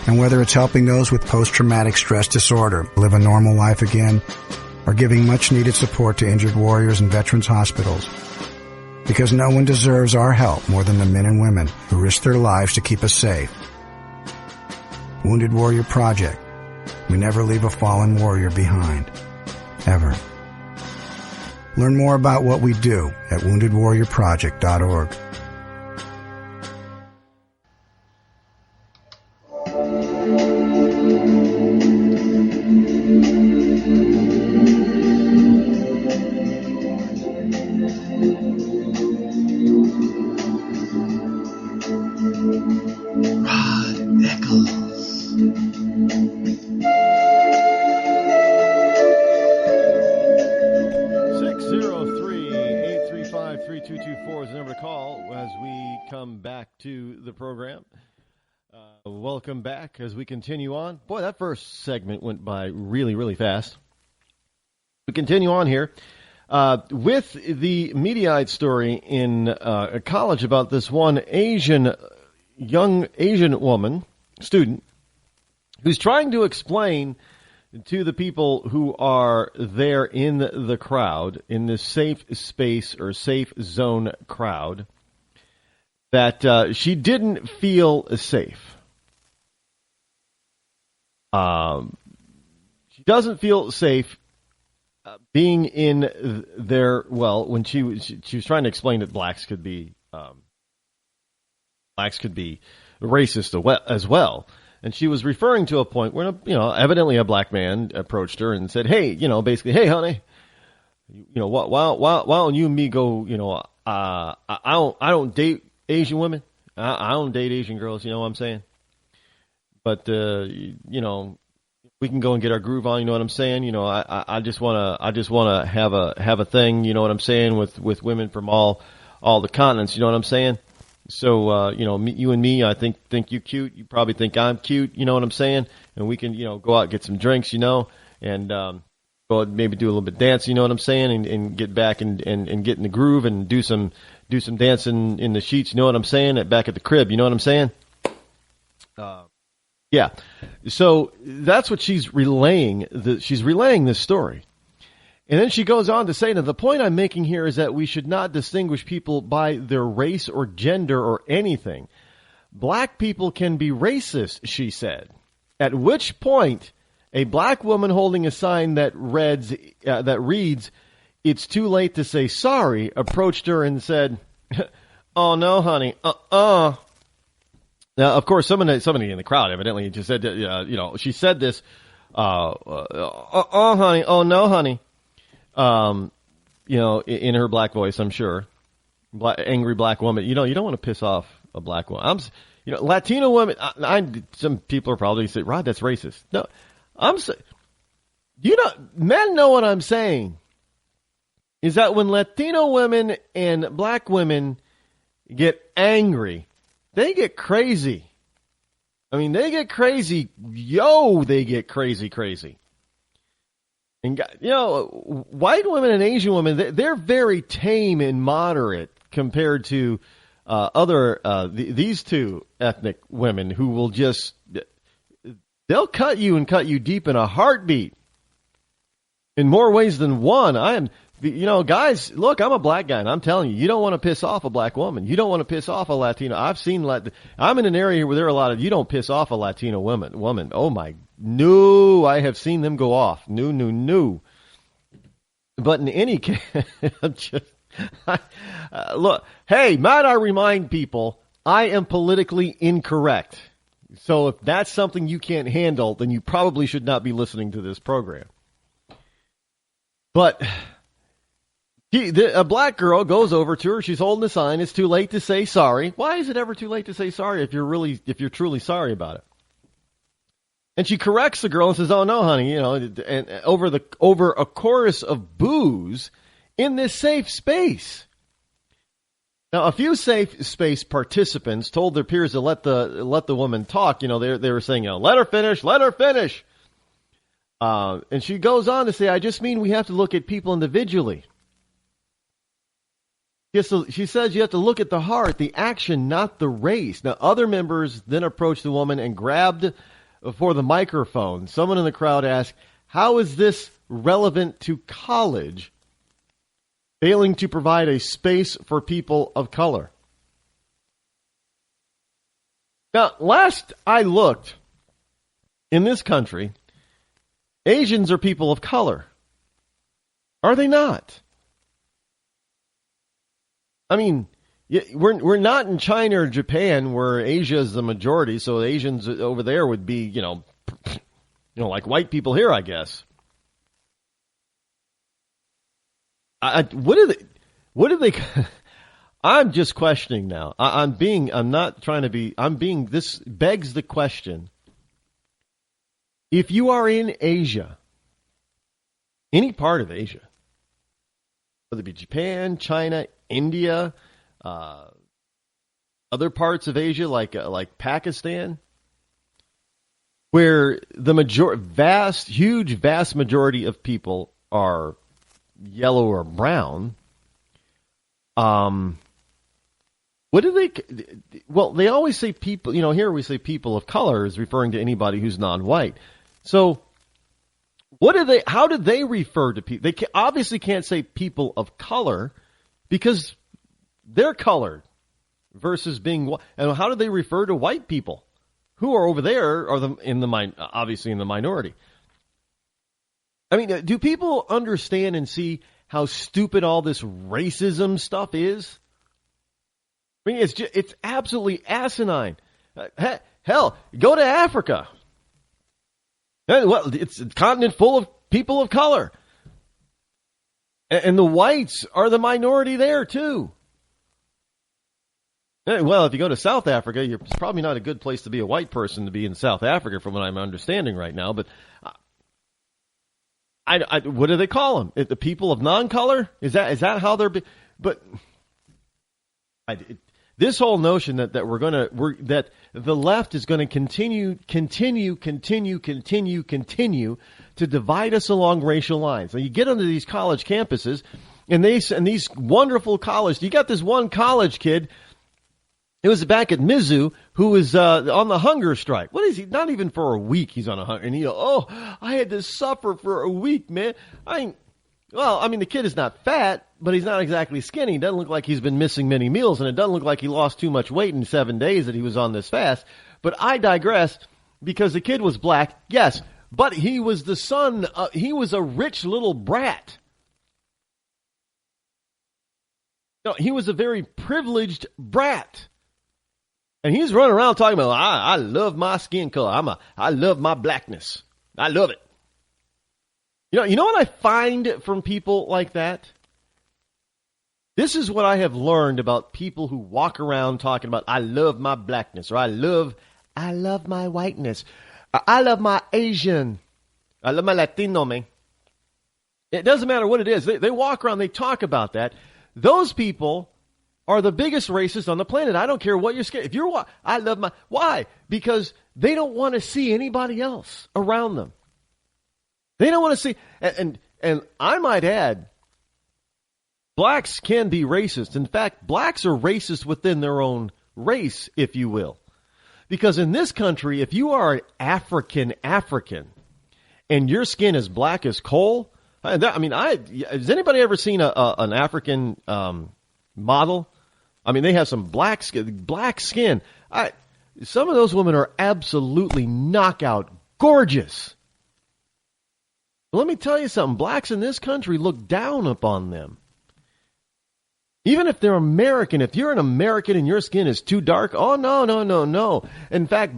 And whether it's helping those with post-traumatic stress disorder live a normal life again, or giving much-needed support to injured warriors in veterans' hospitals, because no one deserves our help more than the men and women who risk their lives to keep us safe. Wounded Warrior Project. We never leave a fallen warrior behind. Ever. Learn more about what we do at woundedwarriorproject.org. Rod Eccles. 603-835-3224 is the number to call as we come back to the program. Welcome back as we continue on. Boy, that first segment went by really, really fast. We continue on here with the Mediaite story in college about this one young Asian woman, student, who's trying to explain to the people who are there in the crowd, in this safe space or safe zone crowd, that she didn't feel safe. She doesn't feel safe being in there. Well, when she was trying to explain that blacks could be racist as well. And she was referring to a point where, evidently a black man approached her and said, "Hey, basically, hey, honey, why don't you and me go, I don't date Asian women. I don't date Asian girls, you know what I'm saying?" But we can go and get our groove on. You know what I'm saying? I just wanna have a thing. You know what I'm saying? With women from all the continents. You know what I'm saying? So you and me, I think you cute. You probably think I'm cute. You know what I'm saying? And we can go out and get some drinks. And go out and maybe do a little bit of dance. You know what I'm saying? And get back and get in the groove and do some dancing in the sheets. You know what I'm saying? Back at the crib. You know what I'm saying? Yeah. So that's what she's relaying. She's relaying this story. And then she goes on to say, now the point I'm making here is that we should not distinguish people by their race or gender or anything. Black people can be racist, she said. At which point, a black woman holding a sign that reads, "It's too late to say sorry," approached her and said, "Oh no, honey, Now, of course, somebody in the crowd evidently just said, she said this, honey, oh no, honey, in her black voice, I'm sure, angry black woman. You don't want to piss off a black woman. Latino women. Some people are probably saying, "Rod, that's racist." No, men know what I'm saying. Is that when Latino women and black women get angry, they get crazy. I mean, they get crazy. They get crazy. And, white women and Asian women, they're very tame and moderate compared to these two ethnic women who will they'll cut you deep in a heartbeat in more ways than one. Guys, look, I'm a black guy, and I'm telling you, you don't want to piss off a black woman. You don't want to piss off a Latino. I'm in an area where there are a lot of, you don't piss off a Latino woman. Oh my, no, I have seen them go off. No. But in any case, look, hey, might I remind people, I am politically incorrect. So if that's something you can't handle, then you probably should not be listening to this program. But a black girl goes over to her. She's holding a sign. It's too late to say sorry. Why is it ever too late to say sorry if you're truly sorry about it? And she corrects the girl and says, "Oh no, honey," and over a chorus of boos in this safe space. Now, a few safe space participants told their peers to let the woman talk. They were saying, "Let her finish." And she goes on to say, "I just mean we have to look at people individually." She says you have to look at the heart, the action, not the race. Now, other members then approached the woman and grabbed for the microphone. Someone in the crowd asked, "How is this relevant to college? Failing to provide a space for people of color." Now, last I looked, in this country, Asians are people of color. Are they not? I mean, we're not in China or Japan where Asia is the majority, so Asians over there would be, like white people here, I guess. What do they? I'm just questioning now. This begs the question. If you are in Asia, any part of Asia, whether it be Japan, China, India, other parts of Asia like Pakistan, where the vast majority of people are yellow or brown, what do they? Well, they always say people. Here we say people of color is referring to anybody who's non-white. So, how do they refer to people? They obviously can't say people of color because they're colored versus being white. And how do they refer to white people who are over there obviously in the minority? I mean, do people understand and see how stupid all this racism stuff is? I mean, it's absolutely asinine. Hell, go to Africa. Well, it's a continent full of people of color. And the whites are the minority there, too. Well, if you go to South Africa, it's probably not a good place to be a white person to be in South Africa, from what I'm understanding right now. But what do they call them? The people of non-color? Is that how they're? This whole notion that that the left is going to continue to divide us along racial lines. Now you get onto these college campuses, and these wonderful colleges. You got this one college kid. It was back at Mizzou who was on the hunger strike. What is he? Not even for a week. He's on a hunger, and I had to suffer for a week, man. The kid is not fat, but he's not exactly skinny. He doesn't look like he's been missing many meals, and it doesn't look like he lost too much weight in 7 days that he was on this fast. But I digress, because the kid was black, yes, but he was the son. He was a rich little brat. No, he was a very privileged brat. And he's running around talking about, I love my skin color. I love my blackness. I love it. You know what I find from people like that? This is what I have learned about people who walk around talking about, I love my blackness, or I love my whiteness. I love my Asian. I love my Latino, man. It doesn't matter what it is. They walk around, they talk about that. Those people are the biggest racists on the planet. I don't care what you're scared. Why? Because they don't want to see anybody else around them. They don't want to see, and I might add, blacks can be racist. In fact, blacks are racist within their own race, if you will. Because in this country, if you are an African, and your skin is black as coal, has anybody ever seen an African model? They have some black skin. Some of those women are absolutely knockout gorgeous. Let me tell you something. Blacks in this country look down upon them. Even if they're American, if you're an American and your skin is too dark, oh, no. In fact,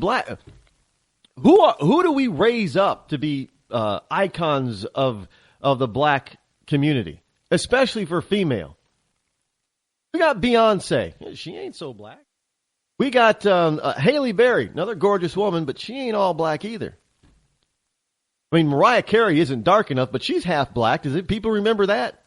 who do we raise up to be icons of the black community, especially for female? We got Beyonce. She ain't so black. We got Halle Berry, another gorgeous woman, but she ain't all black either. Mariah Carey isn't dark enough, but she's half black. Does people remember that?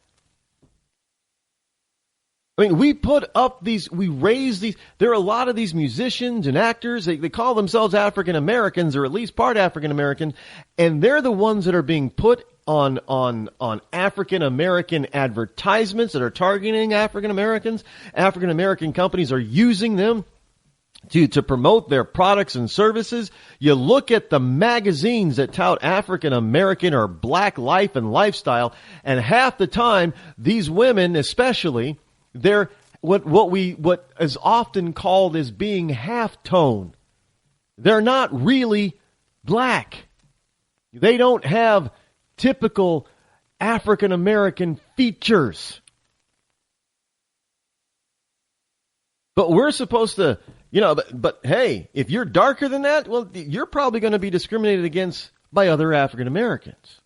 We put up we raise these. There are a lot of these musicians and actors. They call themselves African Americans, or at least part African American, and they're the ones that are being put on African American advertisements that are targeting African Americans. African American companies are using them to promote their products and services. You look at the magazines that tout African American or black life and lifestyle, and half the time these women, especially, they're what is often called as being half-tone. They're not really black. They don't have typical African American features. But we're supposed to, but hey, if you're darker than that, well, you're probably going to be discriminated against by other African Americans.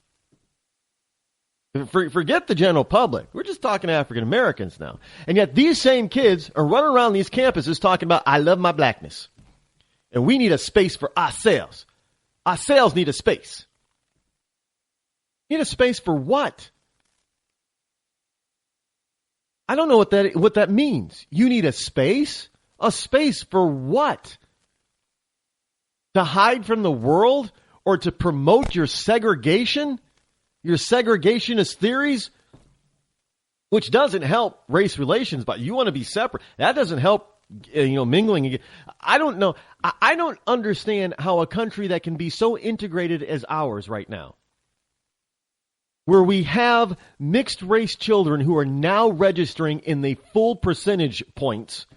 Forget the general public. We're just talking African Americans now. And yet these same kids are running around these campuses talking about, I love my blackness. And we need a space for ourselves. Ourselves need a space. Need a space for what? I don't know what that means. You need a space? A space for what? To hide from the world, or to promote your segregation? Your segregationist theories? Which doesn't help race relations, but you want to be separate. That doesn't help, mingling. I don't know. I don't understand how a country that can be so integrated as ours right now, where we have mixed race children who are now registering in the full percentage points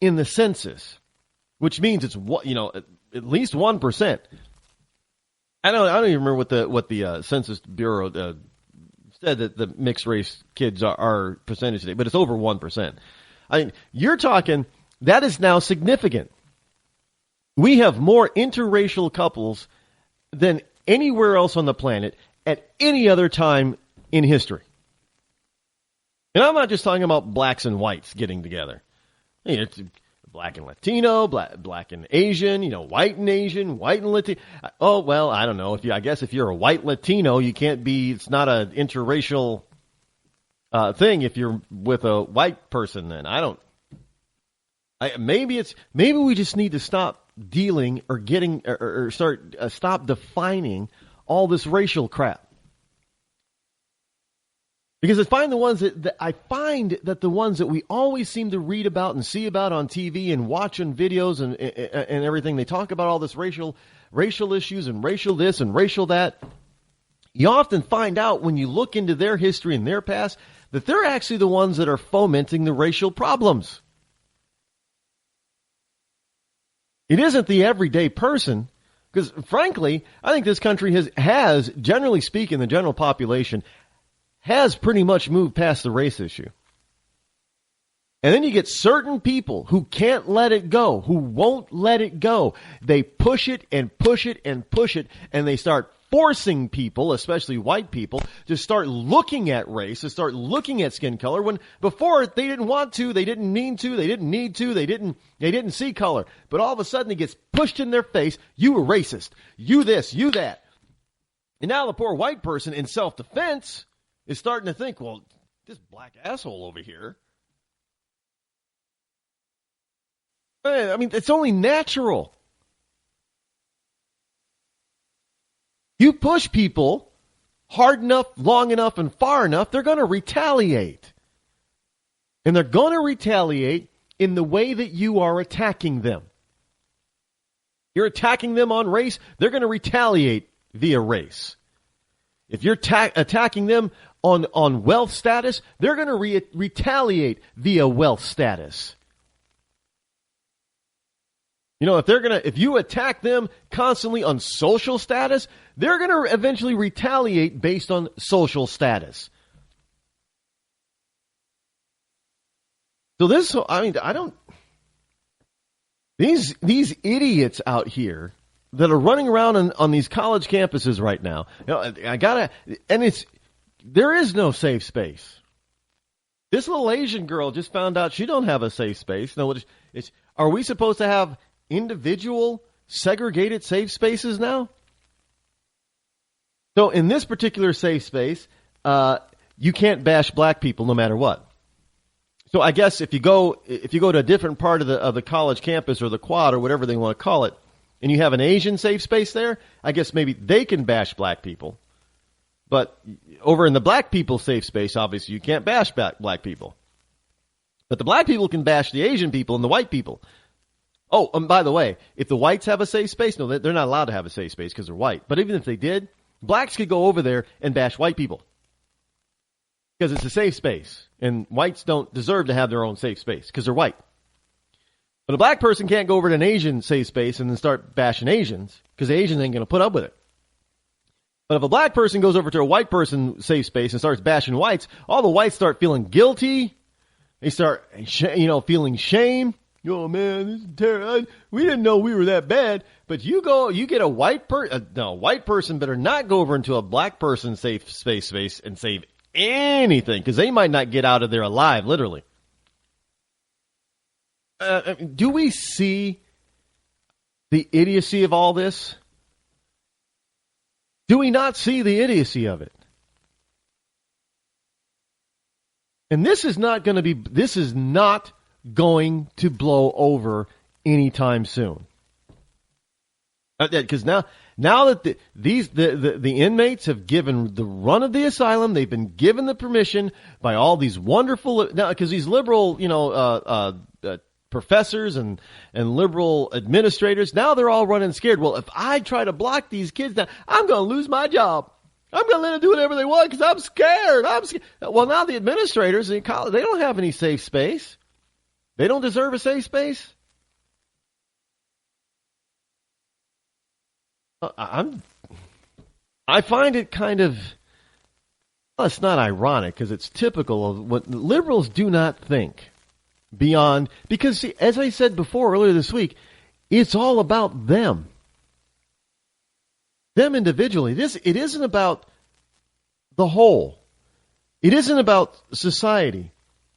in the census, which means it's at least 1%. I don't even remember what the Census Bureau said that the mixed race kids are percentage today, but it's over 1%. You're talking, that is now significant. We have more interracial couples than anywhere else on the planet at any other time in history. And I'm not just talking about blacks and whites getting together. It's black and Latino, black and Asian, white and Asian, white and Latino. Oh, well, I don't know. I guess if you're a white Latino, you can't be, it's not an interracial thing if you're with a white person, then. Maybe we just need to stop dealing or stop defining all this racial crap. Because I find the ones that the ones that we always seem to read about and see about on TV and watch on videos and everything, they talk about all this racial issues and racial this and racial that. You often find out when you look into their history and their past that they're actually the ones that are fomenting the racial problems. It isn't the everyday person, because frankly, I think this country has, generally speaking, the general population has pretty much moved past the race issue. And then you get certain people who can't let it go, who won't let it go. They push it and push it and push it, and they start forcing people, especially white people, to start looking at race, to start looking at skin color, when before they didn't want to, they didn't mean to, they didn't need to, they didn't see color. But all of a sudden it gets pushed in their face, you a racist, you this, you that. And now the poor white person in self-defense is starting to think, well, this black asshole over here. I mean, it's only natural. You push people hard enough, long enough, and far enough, they're going to retaliate. And they're going to retaliate in the way that you are attacking them. You're attacking them on race, they're going to retaliate via race. If you're attacking them on wealth status, they're going to retaliate via wealth status. If you attack them constantly on social status, they're going to eventually retaliate based on social status. So these idiots out here that are running around on these college campuses right now, there is no safe space. This little Asian girl just found out she don't have a safe space. No, are we supposed to have individual segregated safe spaces now? So in this particular safe space, you can't bash black people no matter what. So I guess if you go to a different part of the college campus or the quad or whatever they want to call it, and you have an Asian safe space there, I guess maybe they can bash black people. But over in the black people safe space, obviously you can't bash black people. But the black people can bash the Asian people and the white people. Oh, and by the way, if the whites have a safe space, no, they're not allowed to have a safe space because they're white. But even if they did, blacks could go over there and bash white people because it's a safe space. And whites don't deserve to have their own safe space because they're white. But a black person can't go over to an Asian safe space and then start bashing Asians because the Asians ain't going to put up with it. But if a black person goes over to a white person safe space and starts bashing whites, all the whites start feeling guilty. They start, feeling shame. Oh man, this is terrible. We didn't know we were that bad. But you get a white person better not go over into a black person safe space and save anything because they might not get out of there alive, literally. Do we see the idiocy of all this? Do we not see the idiocy of it? And this is not going to blow over anytime soon. Because now that the inmates have given the run of the asylum, they've been given the permission by all these wonderful, now because these liberal, professors and liberal administrators, now they're all running scared. Well, if I try to block these kids now, I'm going to lose my job. I'm going to let them do whatever they want because I'm scared. Well, now the administrators in college, they don't have any safe space. They don't deserve a safe space. I find it kind of, well, it's not ironic because it's typical of what liberals do not think beyond, because see, as I said before earlier this week, it's all about them. Them individually. It isn't about the whole. It isn't about society.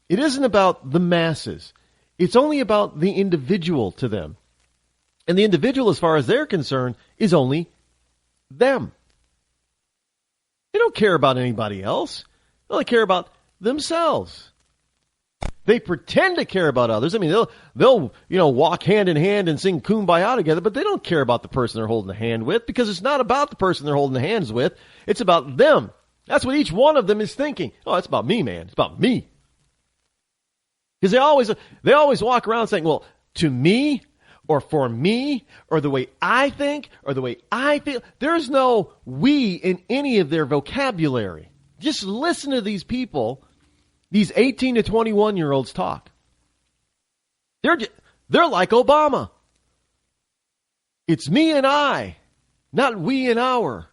It isn't about the masses. It's only about the individual to them. And the individual, as far as they're concerned, is only them. They don't care about anybody else. They only care about themselves. They pretend to care about others. I mean, they'll walk hand in hand and sing Kumbaya together, but they don't care about the person they're holding the hand with, because it's not about the person they're holding the hands with. It's about them. That's what each one of them is thinking. Oh, it's about me, man. It's about me. Because they always walk around saying, well, to me, or for me, or the way I think, or the way I feel. There's no we in any of their vocabulary. Just listen to these people, these 18 to 21-year-olds talk. They're like Obama. It's me and I, not we and our.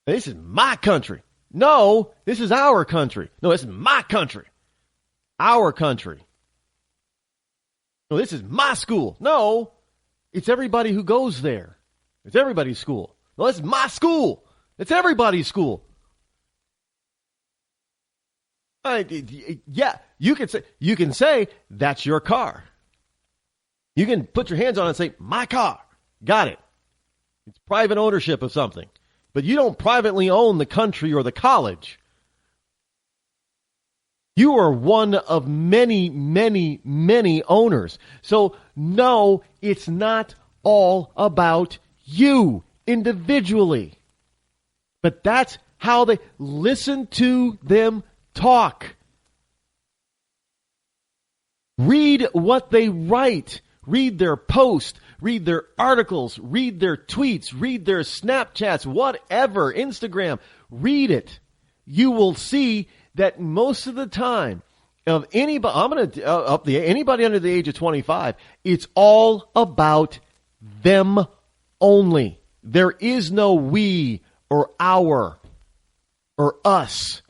This is my country. No, this is our country. No, this is my country. Our country. No, this is my school. No, it's everybody who goes there. It's everybody's school. No, this is my school. It's everybody's school. Yeah, you can say that's your car. You can put your hands on it and say, my car. Got it. It's private ownership of something. But you don't privately own the country or the college. You are one of many, many, many owners. So, no, it's not all about you individually. But that's how they listen to them talk. Read what they write. Read their posts. Read their articles. Read their tweets. Read their Snapchats. Whatever. Instagram. Read it. You will see that most of the time of anybody, anybody under the age of 25, it's all about them only. There is no we or our or us.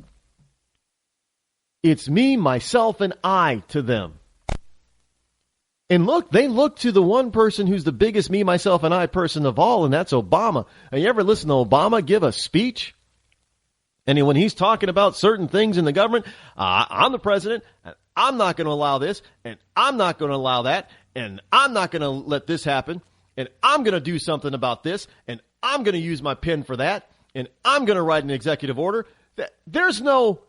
It's me, myself, and I to them. And look, they look to the one person who's the biggest me, myself, and I person of all, and that's Obama. And you ever listen to Obama give a speech? And when he's talking about certain things in the government, I'm the president, and I'm not going to allow this, and I'm not going to allow that, and I'm not going to let this happen, and I'm going to do something about this, and I'm going to use my pen for that, and I'm going to write an executive order. There's no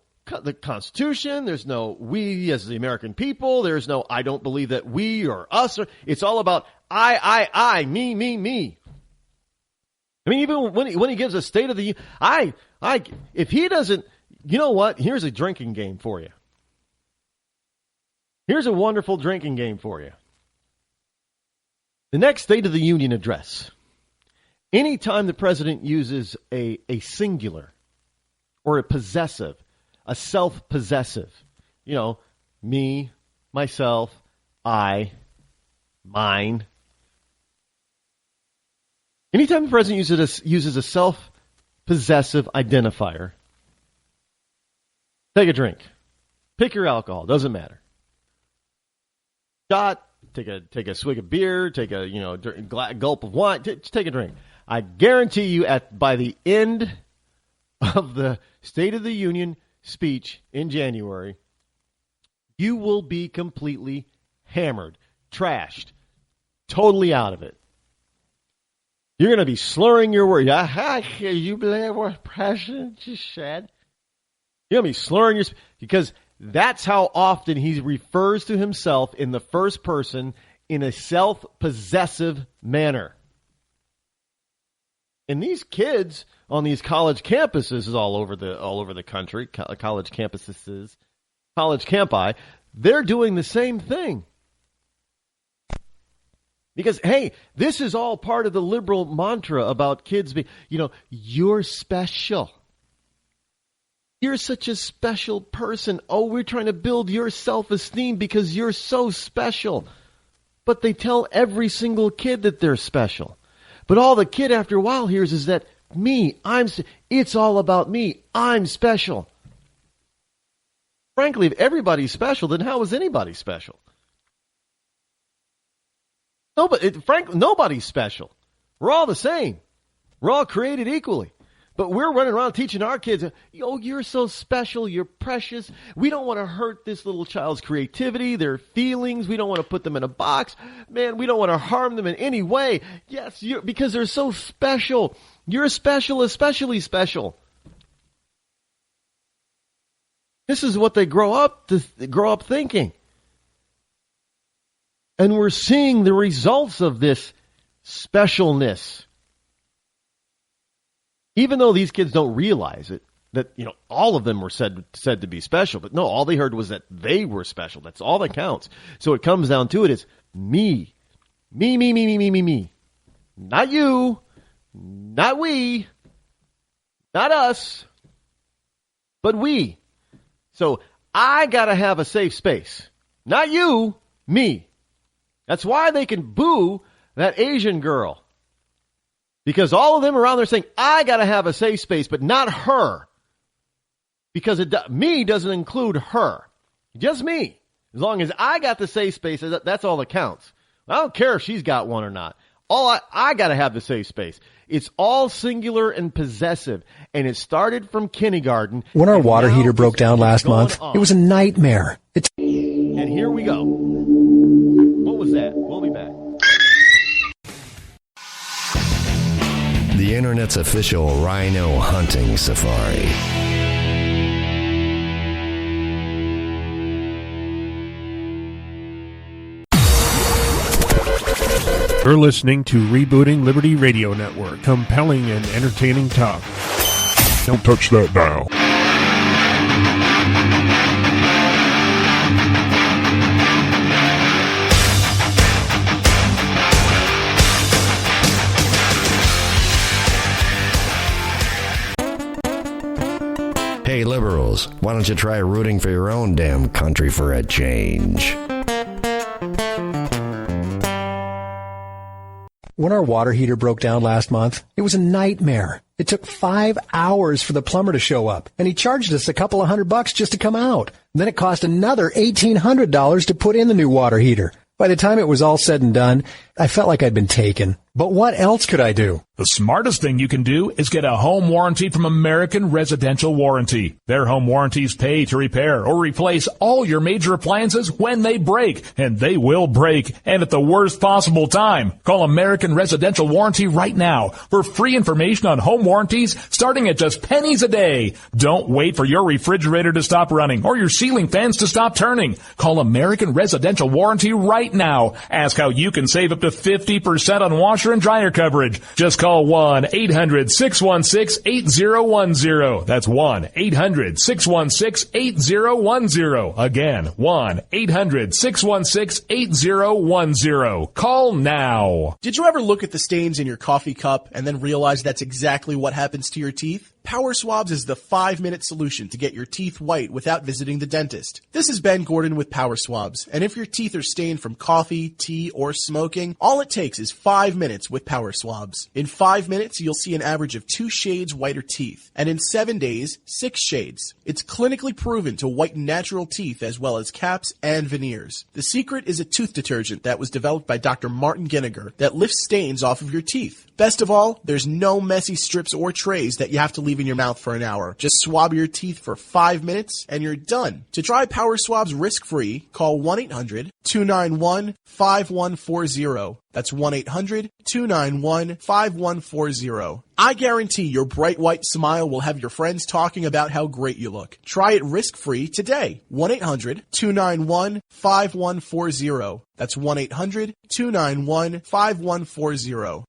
the Constitution, there's no we as the American people, there's no I don't believe that we or us. It's all about I, me, me, me. I mean, even when he gives a State of the if he doesn't, you know what? Here's a drinking game for you. Here's a wonderful drinking game for you. The next State of the Union address. Anytime the president uses a singular or a possessive, a self-possessive, me, myself, I, mine. Anytime the president uses a self-possessive identifier, take a drink. Pick your alcohol. Doesn't matter. Shot. Take a swig of beer. Take a gulp of wine. Take a drink. I guarantee you, by the end of the State of the Union speech in January, you will be completely hammered, trashed, totally out of it. You're going to be slurring your words. You believe what President just said? You're going to be slurring your because that's how often he refers to himself in the first person in a self-possessive manner. And these kids on these college campuses all over the country, college campuses, college campi, they're doing the same thing. Because, hey, this is all part of the liberal mantra about kids being, you're special. You're such a special person. Oh, we're trying to build your self-esteem because you're so special. But they tell every single kid that they're special. But all the kid after a while hears is that it's all about me. I'm special. Frankly, if everybody's special, then how is anybody special? Frankly, nobody's special. We're all the same. We're all created equally. But we're running around teaching our kids, oh, you're so special, you're precious. We don't want to hurt this little child's creativity, their feelings. We don't want to put them in a box. Man, we don't want to harm them in any way. Yes, because they're so special. You're special, especially special. This is what they grow up thinking. And we're seeing the results of this specialness. Even though these kids don't realize it, that, all of them were said to be special. But no, all they heard was that they were special. That's all that counts. So it comes down to it is me. Me, me, me, me, me, me, me. Not you. Not we. Not us. But we. So I got to have a safe space. Not you. Me. That's why they can boo that Asian girl. Because all of them around there saying, I got to have a safe space, but not her. Because me doesn't include her. Just me. As long as I got the safe space, that's all that counts. I don't care if she's got one or not. I got to have the safe space. It's all singular and possessive. And it started from kindergarten. When our water heater broke down last month, it was a nightmare. And here we go. What was that? We'll be back. The Internet's official rhino hunting safari. You're listening to Rebooting Liberty Radio Network. Compelling and entertaining talk. Don't touch that dial. Hey, liberals, why don't you try rooting for your own damn country for a change? When our water heater broke down last month, it was a nightmare. It took 5 hours for the plumber to show up, and he charged us a couple of $100 just to come out. Then it cost another $1,800 to put in the new water heater. By the time it was all said and done, I felt like I'd been taken. But what else could I do? The smartest thing you can do is get a home warranty from American Residential Warranty. Their home warranties pay to repair or replace all your major appliances when they break, and they will break, and at the worst possible time. Call American Residential Warranty right now for free information on home warranties starting at just pennies a day. Don't wait for your refrigerator to stop running or your ceiling fans to stop turning. Call American Residential Warranty right now. Ask how you can save up to 50% on washer and dryer coverage. Just call 1-800-616-8010. That's 1-800-616-8010. Again, 1-800-616-8010. Call now. Did you ever look at the stains in your coffee cup and then realize that's exactly what happens to your teeth? Power Swabs is the 5-minute solution to get your teeth white without visiting the dentist. This is Ben Gordon with Power Swabs, and if your teeth are stained from coffee, tea, or smoking, all it takes is 5 minutes with Power Swabs. In 5 minutes, you'll see an average of 2 shades whiter teeth, and in 7 days, 6 shades. It's clinically proven to whiten natural teeth as well as caps and veneers. The secret is a tooth detergent that was developed by Dr. Martin Ginniger that lifts stains off of your teeth. Best of all, there's no messy strips or trays that you have to leave in your mouth for an hour. Just swab your teeth for 5 minutes and you're done. To try Power Swabs risk-free, call 1-800-291-5140. That's 1-800-291-5140. I guarantee your bright white smile will have your friends talking about how great you look. Try it risk-free today. 1-800-291-5140. That's 1-800-291-5140.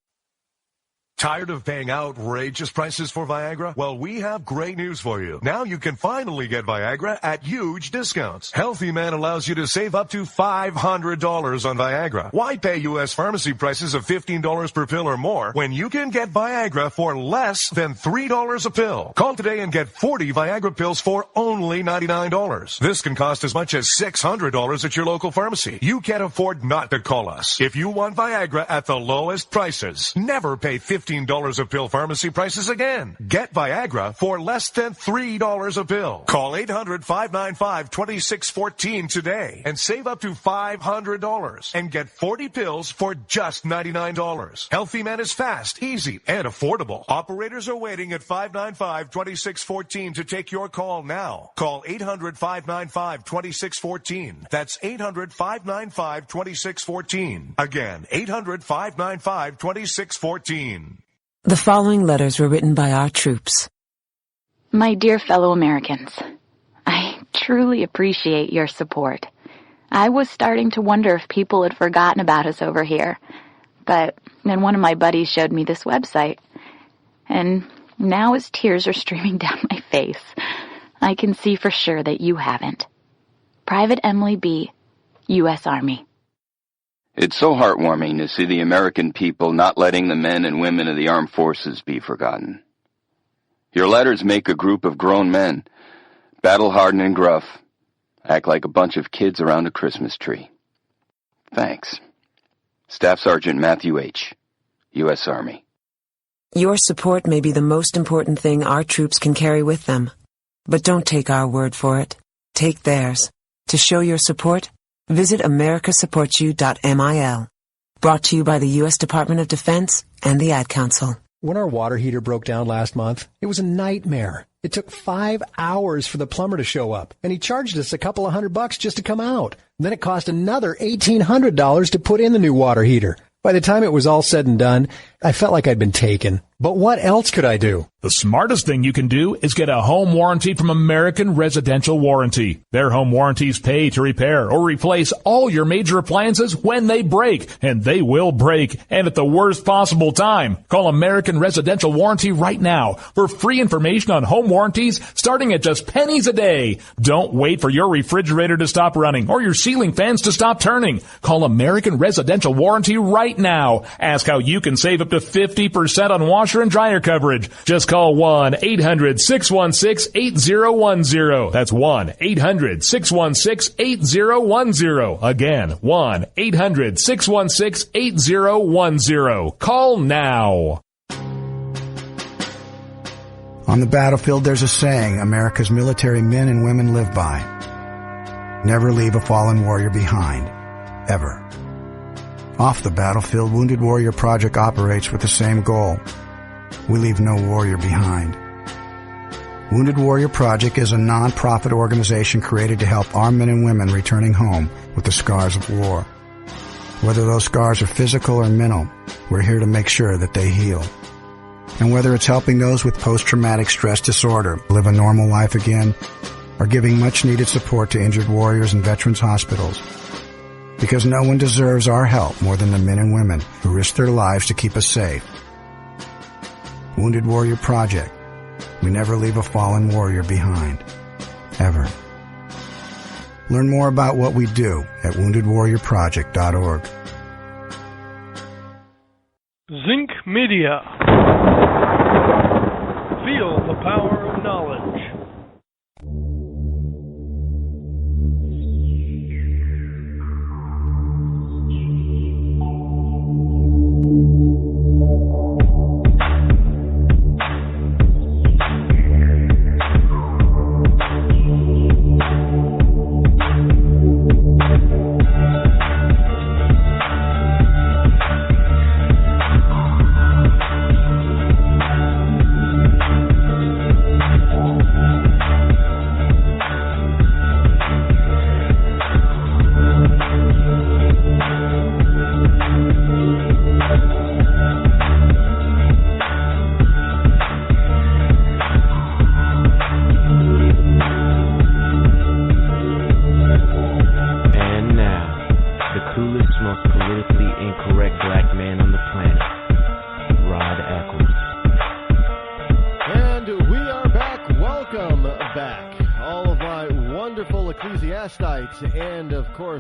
Tired of paying outrageous prices for Viagra? Well, we have great news for you. Now you can finally get Viagra at huge discounts. Healthy Man allows you to save up to $500 on Viagra. Why pay U.S. pharmacy prices of $15 per pill or more when you can get Viagra for less than $3 a pill? Call today and get 40 Viagra pills for only $99. This can cost as much as $600 at your local pharmacy. You can't afford not to call us. If you want Viagra at the lowest prices, never pay $15 $14 a pill pharmacy prices again. Get Viagra for less than $3 a pill. Call 800-595-2614 today and save up to $500 and get 40 pills for just $99. Healthy Man is fast, easy, and affordable. Operators are waiting at 595-2614 to take your call now. Call 800-595-2614. That's 800-595-2614. Again, 800-595-2614. The following letters were written by our troops. My dear fellow Americans, I truly appreciate your support. I was starting to wonder if people had forgotten about us over here, but then one of my buddies showed me this website, and now as tears are streaming down my face, I can see for sure that you haven't. Private Emily B., U.S. Army. It's so heartwarming to see the American people not letting the men and women of the armed forces be forgotten. Your letters make a group of grown men, battle-hardened and gruff, act like a bunch of kids around a Christmas tree. Thanks. Staff Sergeant Matthew H., U.S. Army. Your support may be the most important thing our troops can carry with them. But don't take our word for it. Take theirs. To show your support, visit americasupportyou.mil. Brought to you by the U.S. Department of Defense and the Ad Council. When our water heater broke down last month, it was a nightmare. It took 5 hours for the plumber to show up, and he charged us a couple of $100 just to come out. And then it cost another $1,800 to put in the new water heater. By the time it was all said and done, I felt like I'd been taken. But what else could I do? The smartest thing you can do is get a home warranty from American Residential Warranty. Their home warranties pay to repair or replace all your major appliances when they break, and they will break, and at the worst possible time. Call American Residential Warranty right now for free information on home warranties starting at just pennies a day. Don't wait for your refrigerator to stop running or your ceiling fans to stop turning. Call American Residential Warranty right now. Ask how you can save up to 50% on washer and dryer coverage. Just call 1-800-616-8010. That's 1-800-616-8010. Again, 1-800-616-8010. Call now. On the battlefield, there's a saying America's military men and women live by. Never leave a fallen warrior behind. Ever. Off the battlefield, Wounded Warrior Project operates with the same goal. We leave no warrior behind. Wounded Warrior Project is a non-profit organization created to help our men and women returning home with the scars of war. Whether those scars are physical or mental, we're here to make sure that they heal. And whether it's helping those with post-traumatic stress disorder live a normal life again, or giving much-needed support to injured warriors in veterans' hospitals. Because no one deserves our help more than the men and women who risk their lives to keep us safe. Wounded Warrior Project. We never leave a fallen warrior behind. Ever. Learn more about what we do at woundedwarriorproject.org. Zinc Media. Feel the power of knowledge.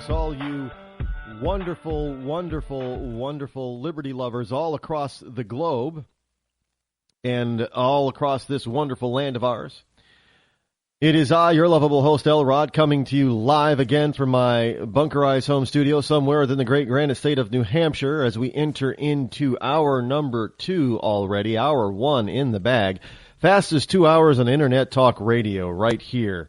All you wonderful, wonderful, wonderful liberty lovers all across the globe and all across this wonderful land of ours. It is I, your lovable host, L. Rod, coming to you live again from my bunkerized home studio somewhere within the great granite state of New Hampshire as we enter into hour number 2 already, hour 1 in the bag. Fastest 2 hours on Internet Talk Radio right here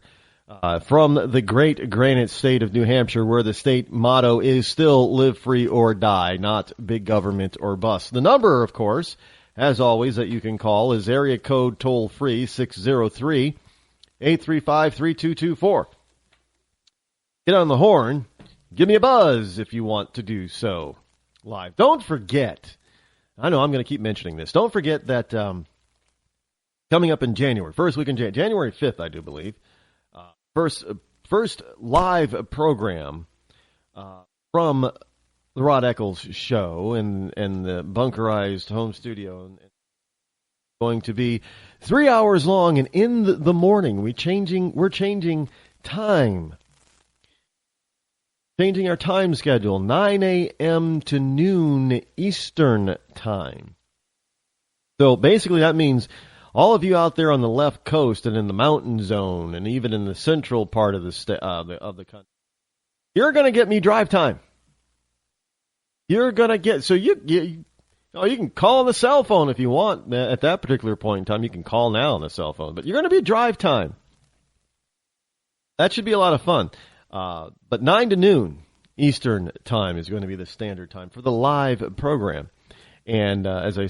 from the great granite state of New Hampshire, where the state motto is still live free or die, not big government or bust. The number, of course, as always, that you can call is area code toll free 603-835-3224. Get on the horn. Give me a buzz if you want to do so live. Don't forget, I know I'm going to keep mentioning this. Don't forget that coming up in January, first week in January 5th, I do believe, first live program from the Rod Eccles Show and the bunkerized home studio. Going to be 3 hours long, and in the morning we're changing time. Changing our time schedule, 9 a.m. to noon Eastern time. So basically that means all of you out there on the left coast and in the mountain zone and even in the central part of the country, you're going to get me drive time. You're going to get, so you can call on the cell phone if you want at that particular point in time. You can call now on the cell phone, but you're going to be drive time. That should be a lot of fun. But 9 to noon Eastern time is going to be the standard time for the live program. And as I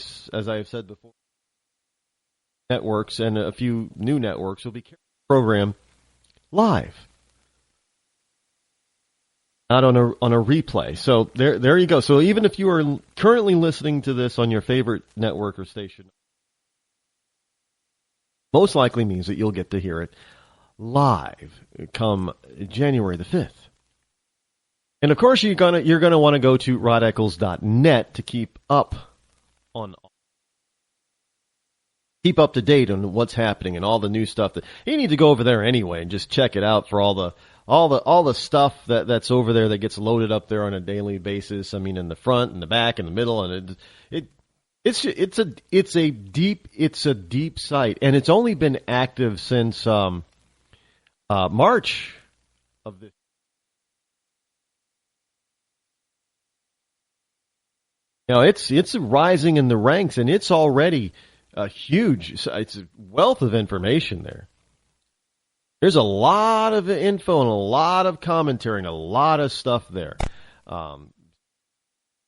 have said before, networks and a few new networks will be carrying the program live, not on a replay. So there you go. So even if you are currently listening to this on your favorite network or station, most likely means that you'll get to hear it live come January the 5th. And of course you're gonna want to go to rodeccles.net to keep up to date on what's happening and all the new stuff that you need to go over there anyway and just check it out for all the stuff that's over there that gets loaded up there on a daily basis. I mean, in the front and the back and the middle, and it's a deep site, and it's only been active since March of this. You know, it's rising in the ranks, and it's already huge. It's a wealth of information there. There's a lot of info and a lot of commentary and a lot of stuff there. Go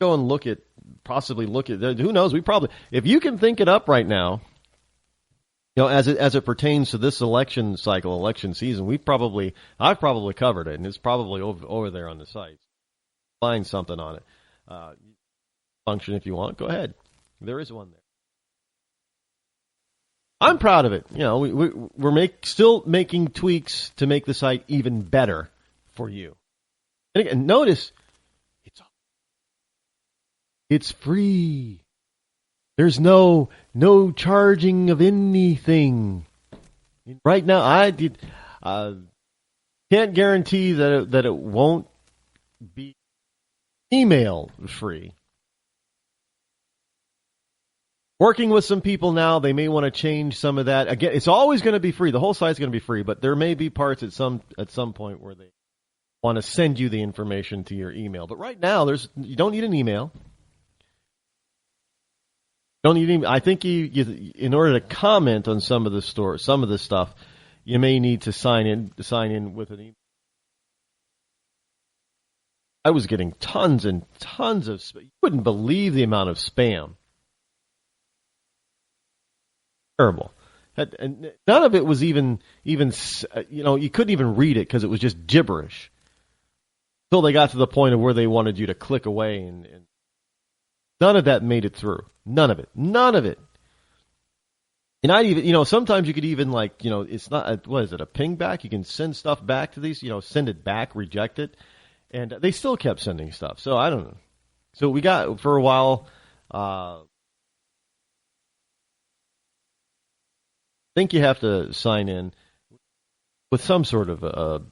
and possibly look at. Who knows? If you can think it up right now, you know, as it pertains to this election cycle, election season, I've probably covered it, and it's probably over there on the site. Find something on it. Function if you want. Go ahead. There is one there. I'm proud of it. You know, we're still making tweaks to make the site even better for you. And again, notice it's free. There's no charging of anything. Right now, I can't guarantee that it won't be email free. Working with some people now, they may want to change some of that. Again, it's always going to be free. The whole site's going to be free, but there may be parts at some point where they want to send you the information to your email. But right now, you don't need an email. I think you in order to comment on some of the stuff, you may need to sign in with an email. I was getting tons and tons of you wouldn't believe the amount of spam. Terrible. And none of it was even you couldn't even read it because it was just gibberish. Until they got to the point of where they wanted you to click away, and none of that made it through. None of it. And I even, sometimes you could even it's not, what is it, a ping back? You can send stuff back to these, send it back, reject it, and they still kept sending stuff. So I don't know. So we got for a while. I think you have to sign in with some sort of what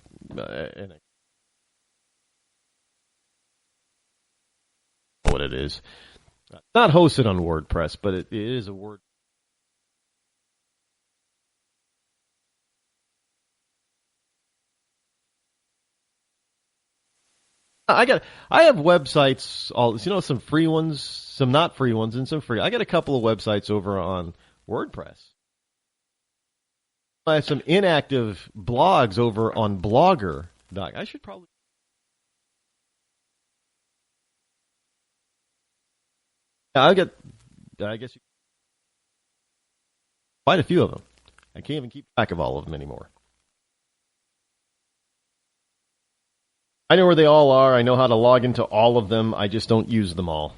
it is. Not hosted on WordPress, but it is a word. I have websites, some free ones, some not free ones, and some free. I got a couple of websites over on WordPress. I have some inactive blogs over on Blogger. I should probably. I guess quite a few of them. I can't even keep track of all of them anymore. I know where they all are. I know how to log into all of them. I just don't use them all.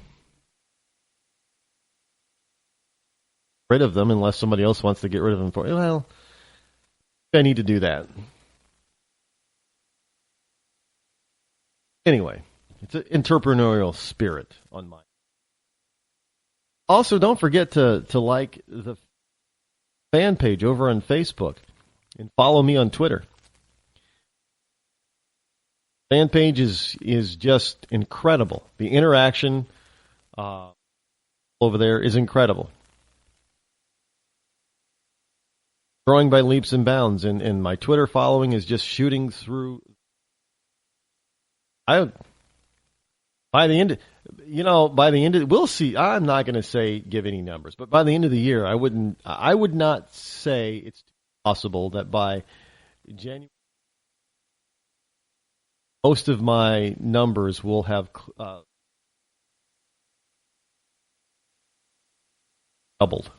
Rid of them unless somebody else wants to get rid of them for me. Well, I need to do that. Anyway, it's an entrepreneurial spirit on my. Also, don't forget to like the fan page over on Facebook and follow me on Twitter. Fan page is just incredible. The interaction over there is incredible. Growing by leaps and bounds, and my Twitter following is just shooting through. By the end, we'll see. I'm not going to give any numbers, but by the end of the year, I would not say it's possible that by January, most of my numbers will have doubled.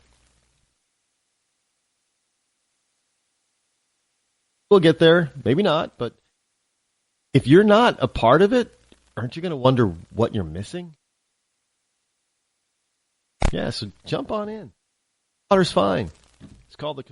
We'll get there, maybe not, but if you're not a part of it, aren't you going to wonder what you're missing? Yeah, so jump on in. Water's fine. It's called the.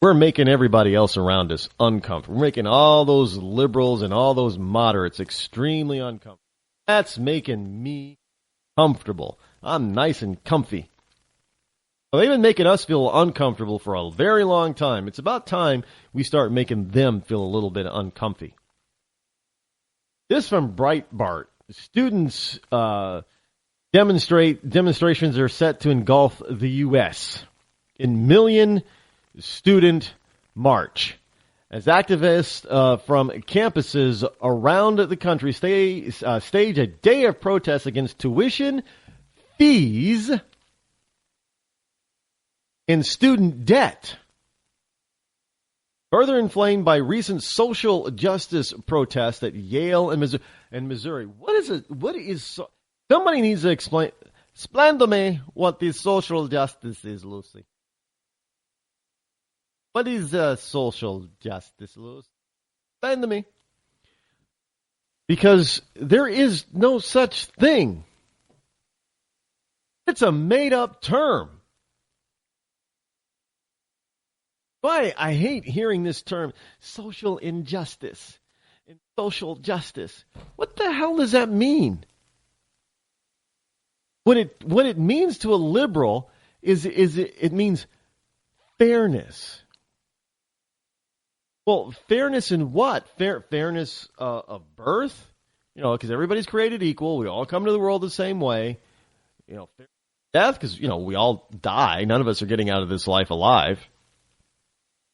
We're making everybody else around us uncomfortable. We're making all those liberals and all those moderates extremely uncomfortable. That's making me comfortable. I'm nice and comfy. Well, they've been making us feel uncomfortable for a very long time. It's about time we start making them feel a little bit uncomfy. This from Breitbart. Students demonstrations are set to engulf the U.S. in million student march. As activists from campuses around the country stage a day of protest against tuition, fees, and student debt. Further inflamed by recent social justice protests at Yale and Missouri. What is it? What is somebody needs to explain to me what this social justice is, Lucy. What is social justice, Lucy? Explain to me. Because there is no such thing. It's a made-up term. Why I hate hearing this term, social injustice and social justice. What the hell does that mean? What it means to a liberal is it means fairness. Well, fairness in what? Fairness of birth? Because everybody's created equal. We all come to the world the same way. Death, because, we all die. None of us are getting out of this life alive.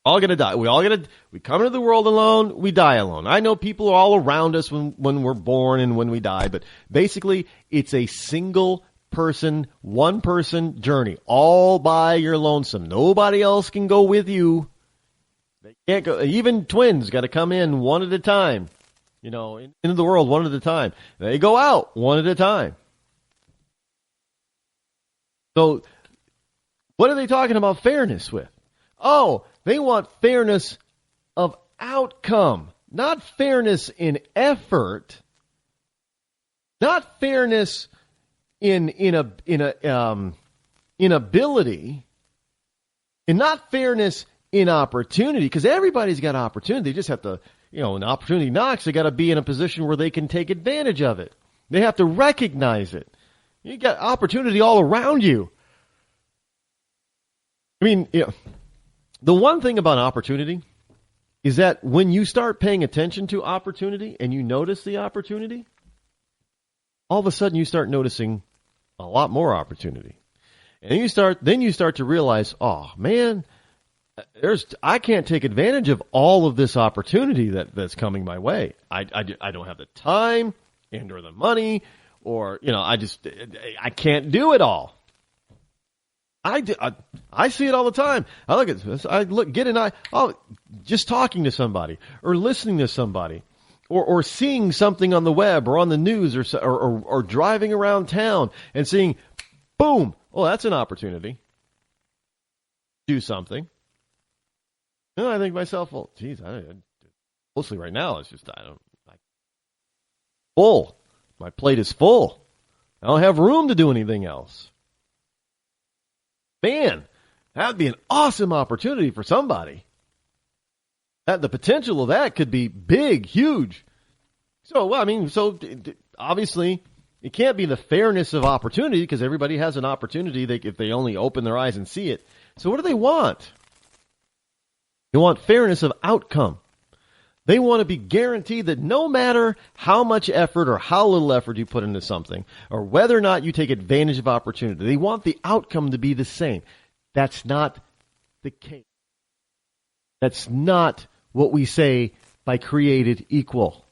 All going to die. We come into the world alone. We die alone. I know people are all around us when we're born and when we die, but basically it's a single person, one person journey, all by your lonesome. Nobody else can go with you. They can't go. Even twins got to come in one at a time, into the world one at a time. They go out one at a time. So what are they talking about fairness with? Oh, they want fairness of outcome, not fairness in effort, not fairness in ability, and not fairness in opportunity, because everybody's got opportunity. They just have to, when opportunity knocks, they got to be in a position where they can take advantage of it. They have to recognize it. You got opportunity all around you. I mean, the one thing about opportunity is that when you start paying attention to opportunity and you notice the opportunity, all of a sudden you start noticing a lot more opportunity. And then you start to realize, oh man, I can't take advantage of all of this opportunity that's coming my way. I don't have the time and or the money, or I can't do it all. I see it all the time. I look at this. Just talking to somebody or listening to somebody or seeing something on the web or on the news or driving around town and seeing, boom, oh, that's an opportunity. Do something. And I think to myself, well, geez, mostly right now it's just full. My plate is full. I don't have room to do anything else. Man, that would be an awesome opportunity for somebody. The potential of that could be big, huge. So obviously it can't be the fairness of opportunity because everybody has an opportunity if they only open their eyes and see it. So what do they want? They want fairness of outcome. They want to be guaranteed that no matter how much effort or how little effort you put into something, or whether or not you take advantage of opportunity, they want the outcome to be the same. That's not the case. That's not what we say by created equal.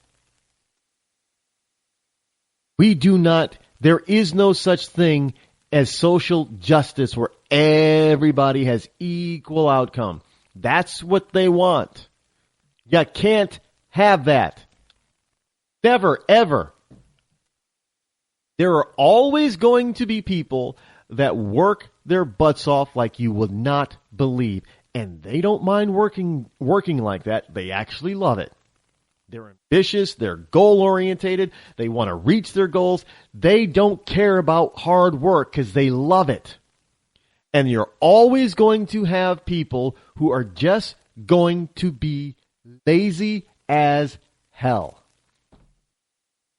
There is no such thing as social justice where everybody has equal outcome. That's what they want. You can't have that. Never, ever. There are always going to be people that work their butts off like you would not believe. And they don't mind working like that. They actually love it. They're ambitious. They're goal-orientated. They want to reach their goals. They don't care about hard work because they love it. And you're always going to have people who are just going to be lazy as hell.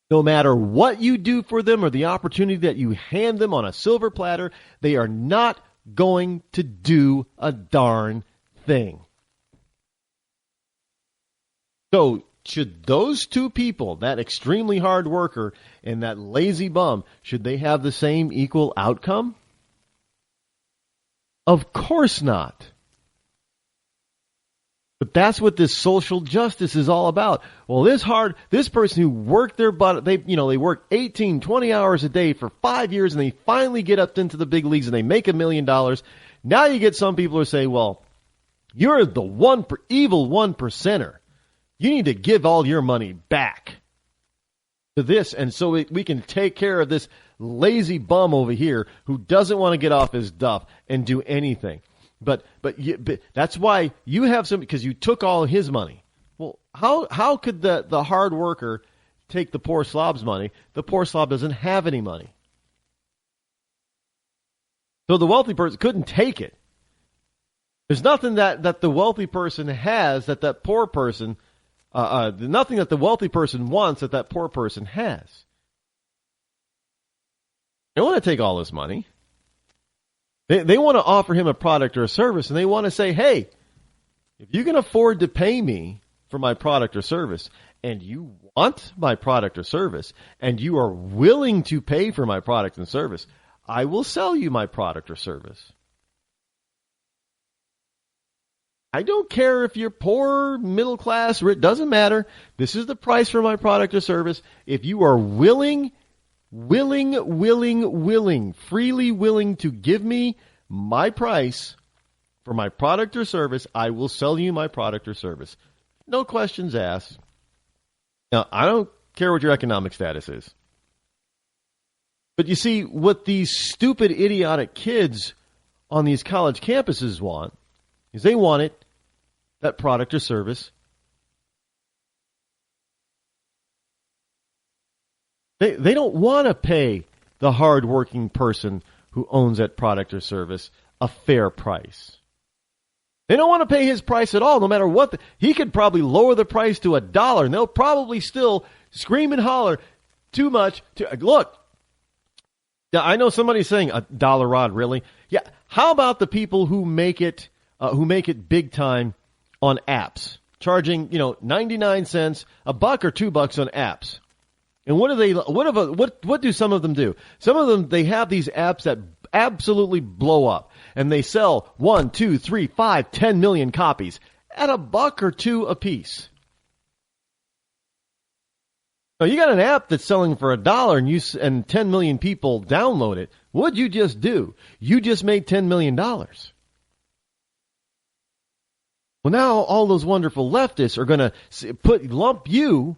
No matter what you do for them or the opportunity that you hand them on a silver platter, they are not going to do a darn thing. So, should those two people, that extremely hard worker and that lazy bum, should they have the same equal outcome? Of course not. But that's what this social justice is all about. Well, this person who worked their butt, they work 18, 20 hours a day for 5 years and they finally get up into the big leagues and they make $1 million. Now you get some people who say, well, you're the evil 1%er. You need to give all your money back to this. And so we can take care of this lazy bum over here who doesn't want to get off his duff and do anything. But that's why you have some, because you took all his money. Well, how could the hard worker take the poor slob's money? The poor slob doesn't have any money. So the wealthy person couldn't take it. There's nothing that the wealthy person has that poor person, nothing that the wealthy person wants that poor person has. They want to take all his money. They want to offer him a product or a service, and they want to say, hey, if you can afford to pay me for my product or service, and you want my product or service, and you are willing to pay for my product and service, I will sell you my product or service. I don't care if you're poor, middle class, or it doesn't matter. This is the price for my product or service. If you are freely willing to give me my price for my product or service, I will sell you my product or service. No questions asked. Now, I don't care what your economic status is. But you see, what these stupid, idiotic kids on these college campuses want is they want it, that product or service. They don't want to pay the hardworking person who owns that product or service a fair price. They don't want to pay his price at all, no matter what. He could probably lower the price to $1, and they'll probably still scream and holler, too much. Look, I know somebody's saying $1, Rod, really? Yeah. How about the people who make it big time on apps, charging 99 cents, $1 or $2 on apps? And what do some of them do? Some of them, they have these apps absolutely blow up. And they sell 1, 2, 3, 5, 10 million copies at $1 or $2 a piece. Now, you got an app that's selling for $1 and 10 million people download it. What'd you just do? You just made $10 million. Well, now all those wonderful leftists are going to lump you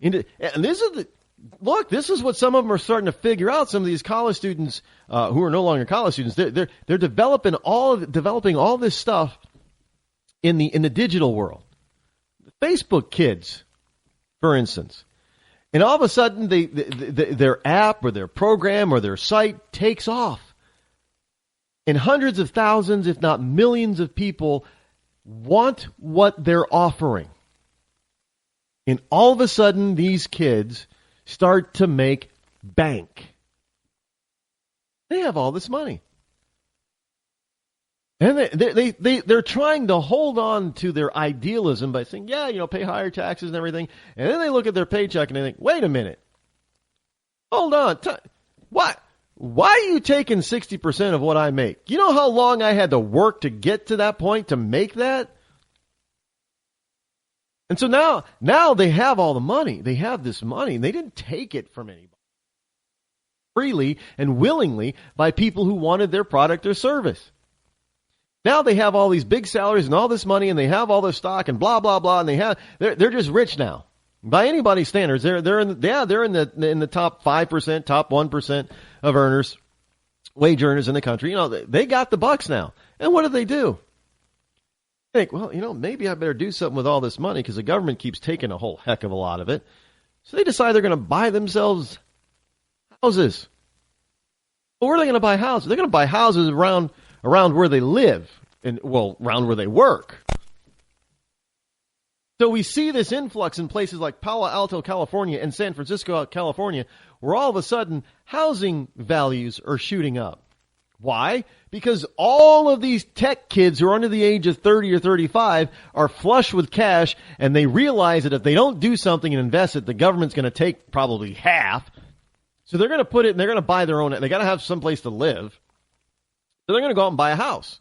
into, and this is what some of them are starting to figure out. Some of these college students who are no longer college students, they're developing all this stuff in the digital world. Facebook kids, for instance. And all of a sudden, their app or their program or their site takes off. And hundreds of thousands, if not millions of people want what they're offering. And all of a sudden, these kids start to make bank. They have all this money. And they're trying to hold on to their idealism by saying, yeah, pay higher taxes and everything. And then they look at their paycheck and they think, wait a minute. Hold on. Why are you taking 60% of what I make? You know how long I had to work to get to that point to make that? And so now they have all the money. They have this money, and they didn't take it from anybody. Freely and willingly by people who wanted their product or service. Now they have all these big salaries and all this money, and they have all this stock and blah blah blah, and they're just rich now by anybody's standards. They're in the top 5%, top 1% of earners, wage earners in the country. They got the bucks now. And what do? They think, well, maybe I better do something with all this money because the government keeps taking a whole heck of a lot of it. So they decide they're going to buy themselves houses. Well, where are they going to buy houses? They're going to buy houses around where they live and, around where they work. So we see this influx in places like Palo Alto, California, and San Francisco, California, where all of a sudden housing values are shooting up. Why? Because all of these tech kids who are under the age of 30 or 35 are flush with cash, and they realize that if they don't do something and invest it, the government's going to take probably half. So they're going to put it, and they're going to buy their own. They got to have some place to live. So they're going to go out and buy a house.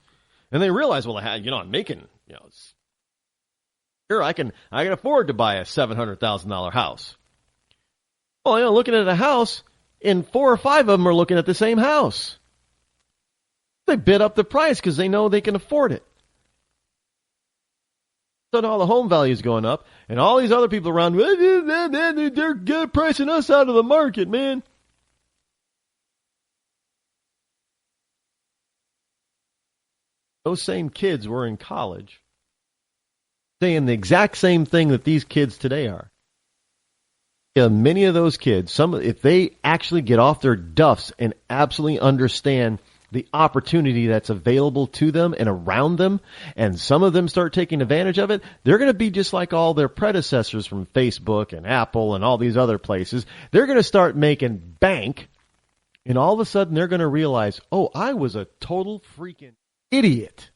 And they realize, I'm making, sure, I can afford to buy a $700,000 house. Well, looking at a house, and 4 or 5 of them are looking at the same house. They bid up the price because they know they can afford it. So all the home value is going up, and all these other people around, they're pricing us out of the market, man. Those same kids were in college saying the exact same thing that these kids today are. Many of those kids, if they actually get off their duffs and absolutely understand the opportunity that's available to them and around them, and some of them start taking advantage of it, they're going to be just like all their predecessors from Facebook and Apple and all these other places. They're going to start making bank, and all of a sudden they're going to realize, oh, I was a total freaking idiot.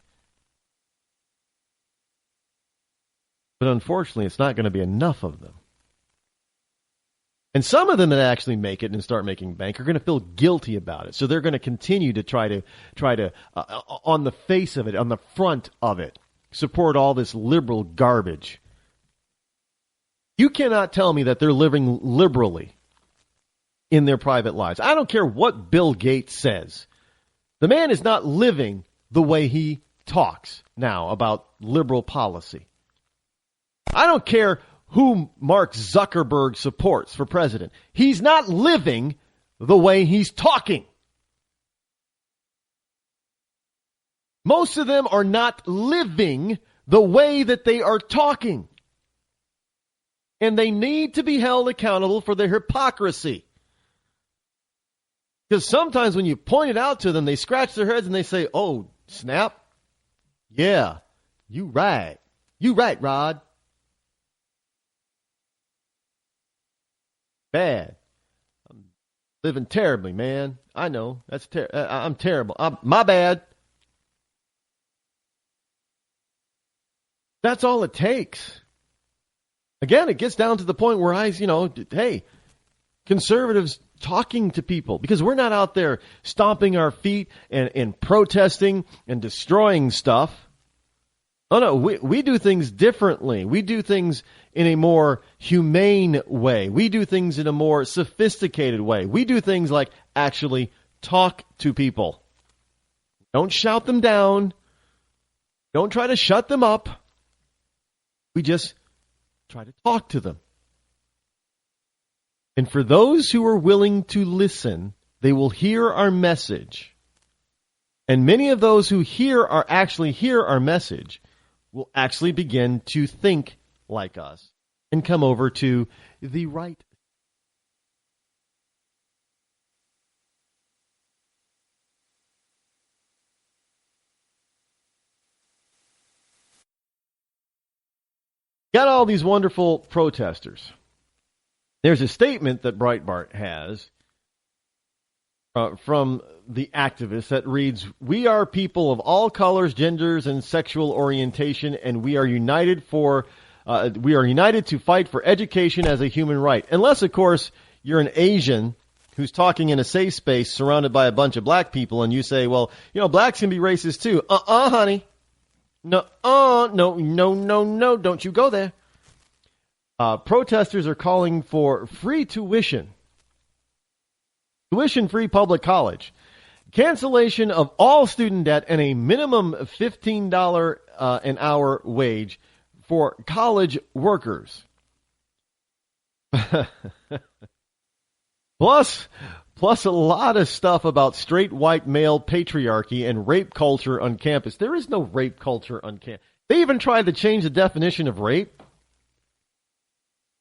But unfortunately, it's not going to be enough of them. And some of them that actually make it and start making bank are going to feel guilty about it. So they're going to continue to try to on the face of it, on the front of it, support all this liberal garbage. You cannot tell me that they're living liberally in their private lives. I don't care what Bill Gates says. The man is not living the way he talks now about liberal policy. I don't care who Mark Zuckerberg supports for president. He's not living the way he's talking. Most of them are not living the way that they are talking. And they need to be held accountable for their hypocrisy. Because sometimes when you point it out to them, they scratch their heads and they say, oh, snap. Yeah, you right. You right, Rod. Bad. I'm living terribly, man. I know. I'm terrible. My bad. That's all it takes. Again, it gets down to the point where hey, conservatives talking to people, because we're not out there stomping our feet and protesting and destroying stuff. Oh no, we do things differently. We do things in a more humane way. We do things in a more sophisticated way. We do things like actually talk to people. Don't shout them down. Don't try to shut them up. We just try to talk to them. And for those who are willing to listen, they will hear our message. And many of those who hear our message will actually begin to think like us and come over to the right. Got all these wonderful protesters. There's a statement that Breitbart has from the activists that reads, "We are people of all colors, genders, and sexual orientation, and we are united to fight for education as a human right." Unless, of course, you're an Asian who's talking in a safe space surrounded by a bunch of black people, and you say, well, blacks can be racist too. Honey. No, don't you go there. Protesters are calling for free tuition-free public college, cancellation of all student debt, and a minimum $15 an hour wage for college workers. Plus a lot of stuff about straight white male patriarchy and rape culture on campus. There is no rape culture on campus. They even tried to change the definition of rape.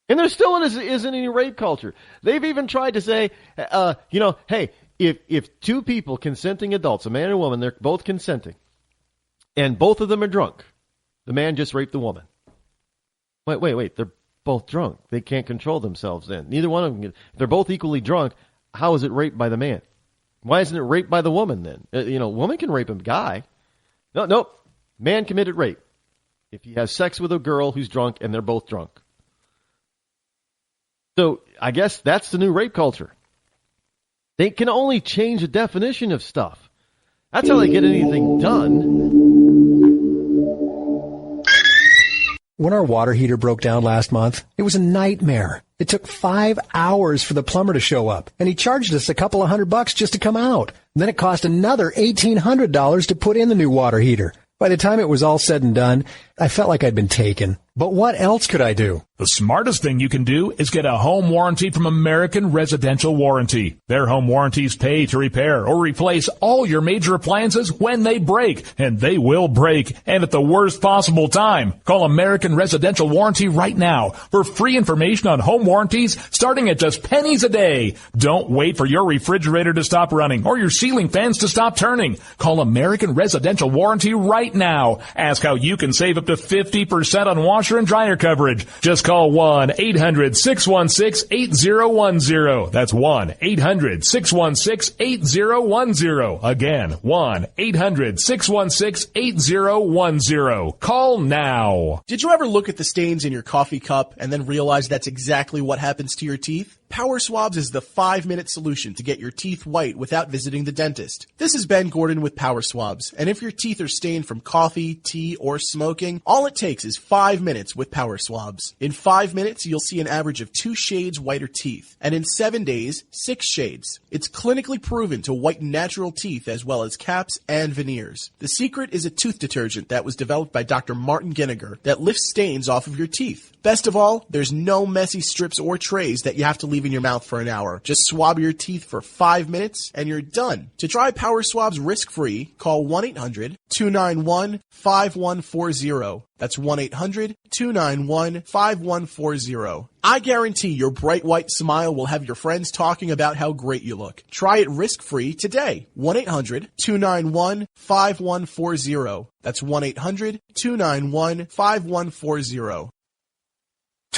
And there still isn't any rape culture. They've even tried to say, hey, if two people, consenting adults, a man and a woman, they're both consenting, and both of them are drunk, the man just raped the woman. Wait, they're both drunk. They can't control themselves then. Neither one of them can. If they're both equally drunk, how is it rape by the man? Why isn't it rape by the woman then? Woman can rape a guy. Nope. Man committed rape if he has sex with a girl who's drunk and they're both drunk. So I guess that's the new rape culture. They can only change the definition of stuff. That's how they get anything done. When our water heater broke down last month, it was a nightmare. It took 5 hours for the plumber to show up, and he charged us a couple of $100 just to come out. And then it cost another $1,800 to put in the new water heater. By the time it was all said and done, I felt like I'd been taken. But what else could I do? The smartest thing you can do is get a home warranty from American Residential Warranty. Their home warranties pay to repair or replace all your major appliances when they break, and they will break, and at the worst possible time. Call American Residential Warranty right now for free information on home warranties starting at just pennies a day. Don't wait for your refrigerator to stop running or your ceiling fans to stop turning. Call American Residential Warranty right now. Ask how you can save up to 50% on washer and dryer coverage. Just call 1-800-616-8010. That's 1-800-616-8010. Again, 1-800-616-8010. Call now. Did you ever look at the stains in your coffee cup and then realize that's exactly what happens to your teeth? Power Swabs is the 5-minute solution to get your teeth white without visiting the dentist. This is Ben Gordon with Power Swabs, and if your teeth are stained from coffee, tea, or smoking, all it takes is 5 minutes with Power Swabs. In 5 minutes, you'll see an average of 2 shades whiter teeth, and in 7 days, 6 shades. It's clinically proven to whiten natural teeth as well as caps and veneers. The secret is a tooth detergent that was developed by Dr. Martin Ginniger that lifts stains off of your teeth. Best of all, there's no messy strips or trays that you have to leave in your mouth for an hour. Just swab your teeth for 5 minutes and you're done. To try Power Swabs risk-free, call 1-800-291-5140. That's 1-800-291-5140. I guarantee your bright white smile will have your friends talking about how great you look. Try it risk-free today. 1-800-291-5140. That's 1-800-291-5140.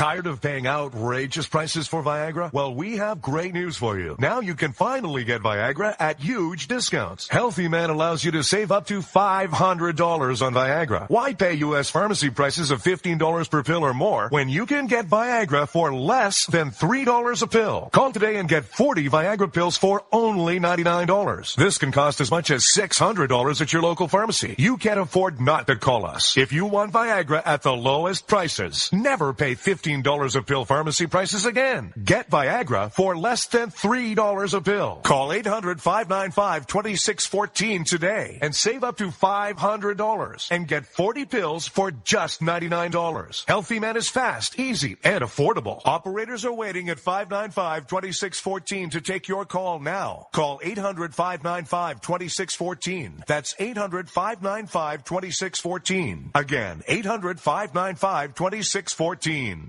Tired of paying outrageous prices for Viagra? Well, we have great news for you. Now you can finally get Viagra at huge discounts. Healthy Man allows you to save up to $500 on Viagra. Why pay U.S. pharmacy prices of $15 per pill or more when you can get Viagra for less than $3 a pill? Call today and get 40 Viagra pills for only $99. This can cost as much as $600 at your local pharmacy. You can't afford not to call us. If you want Viagra at the lowest prices, never pay $15 a pill pharmacy prices again. Get Viagra for less than $3 a pill. Call 800-595-2614 today and save up to $500 and get 40 pills for just $99. Healthy Man is fast, easy, and affordable. Operators are waiting at 595-2614 to take your call now. Call 800-595-2614. That's 800-595-2614. Again, 800-595-2614.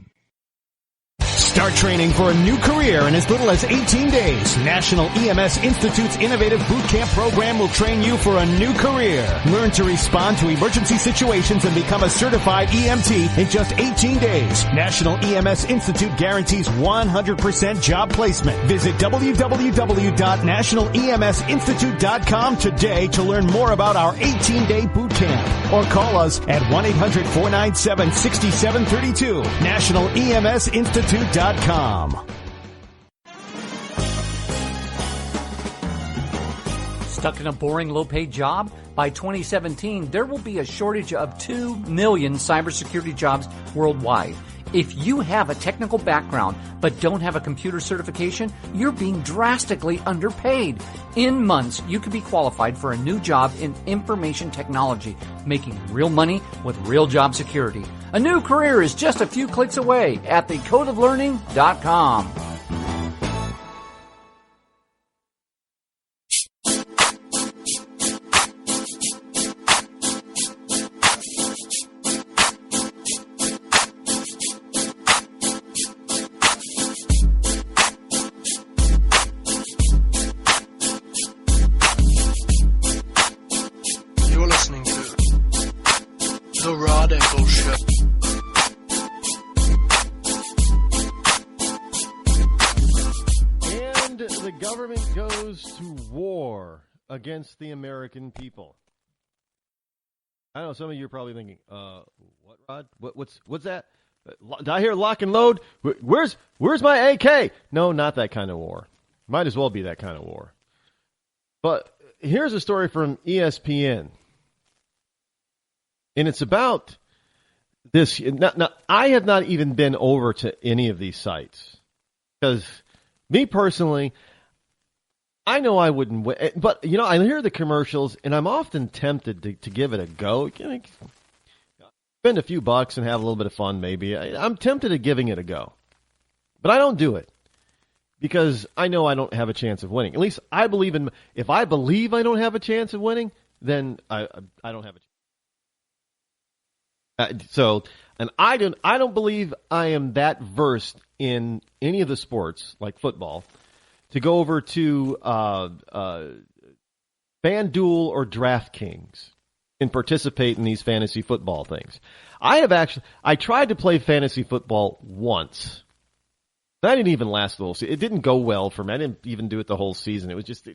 Start training for a new career in as little as 18 days. National EMS Institute's innovative boot camp program will train you for a new career. Learn to respond to emergency situations and become a certified EMT in just 18 days. National EMS Institute guarantees 100% job placement. Visit www.nationaleMSinstitute.com today to learn more about our 18-day boot camp. Or call us at 1-800-497-6732. NationalEMSInstitute.com. Stuck in a boring, low-paid job? By 2017, there will be a shortage of 2 million cybersecurity jobs worldwide. If you have a technical background but don't have a computer certification, you're being drastically underpaid. In months, you could be qualified for a new job in information technology, making real money with real job security. A new career is just a few clicks away at thecodeoflearning.com. You're listening to The Rod Eccles Show. And the government goes to war against the American people. I know some of you are probably thinking, what, Rod? What's that? Did I hear lock and load? Where's my AK? No, not that kind of war. Might as well be that kind of war. But here's a story from ESPN. And it's about this. Now, I have not even been over to any of these sites. Because me personally, I know I wouldn't win. But, you know, I hear the commercials, and I'm often tempted to give it a go. Spend a few bucks and have a little bit of fun, maybe. I'm tempted to giving it a go. But I don't do it. Because I know I don't have a chance of winning. At least I believe in. If I believe I don't have a chance of winning, then I don't have a chance. And I don't believe I am that versed in any of the sports, like football, to go over to FanDuel or DraftKings and participate in these fantasy football things. I tried to play fantasy football once. That didn't even last the whole season. It didn't go well for me. I didn't even do it the whole season. It was just,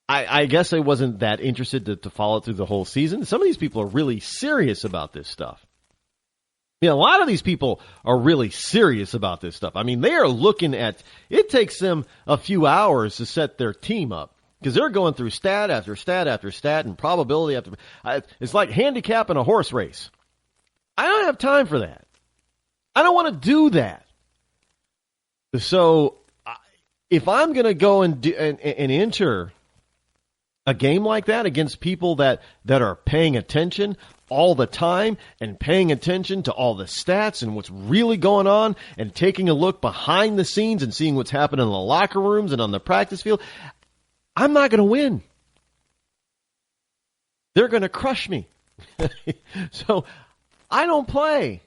I guess I wasn't that interested to follow it through the whole season. Some of these people are really serious about this stuff. Yeah, a lot of these people are really serious about this stuff. I mean, they are looking at, it takes them a few hours to set their team up because they're going through stat after stat after stat and probability after, it's like handicapping a horse race. I don't have time for that. I don't want to do that. So if I'm going to go and enter a game like that against people that are paying attention all the time and paying attention to all the stats and what's really going on and taking a look behind the scenes and seeing what's happening in the locker rooms and on the practice field, I'm not going to win. They're going to crush me. So I don't play.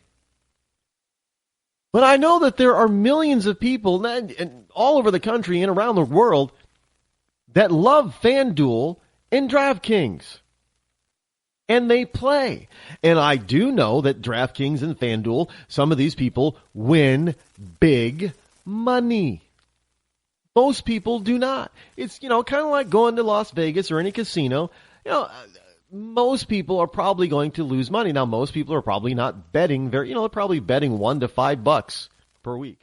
But I know that there are millions of people all over the country and around the world that love FanDuel and DraftKings. and they play. And I do know that DraftKings and FanDuel, some of these people win big money. Most people do not. It's, kind of like going to Las Vegas or any casino. Most people are probably going to lose money. Now, most people are probably not betting they're probably betting $1 to $5 per week.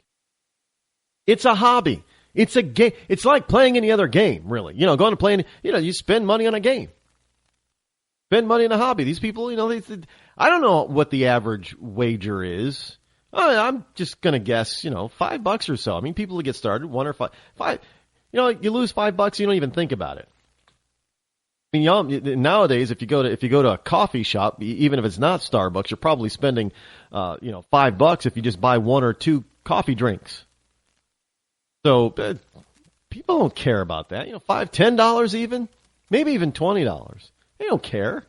It's a hobby. It's a game. It's like playing any other game, really. Going to play, you spend money on a game. Spend money on a hobby. These people, I don't know what the average wager is. I'm just going to guess, $5 or so. I mean, people that get started, 1 or 5. You lose $5, you don't even think about it. I mean, nowadays, if you go to a coffee shop, even if it's not Starbucks, you're probably spending, $5 if you just buy 1 or 2 coffee drinks. So people don't care about that. $5, $10 even, maybe even $20. They don't care.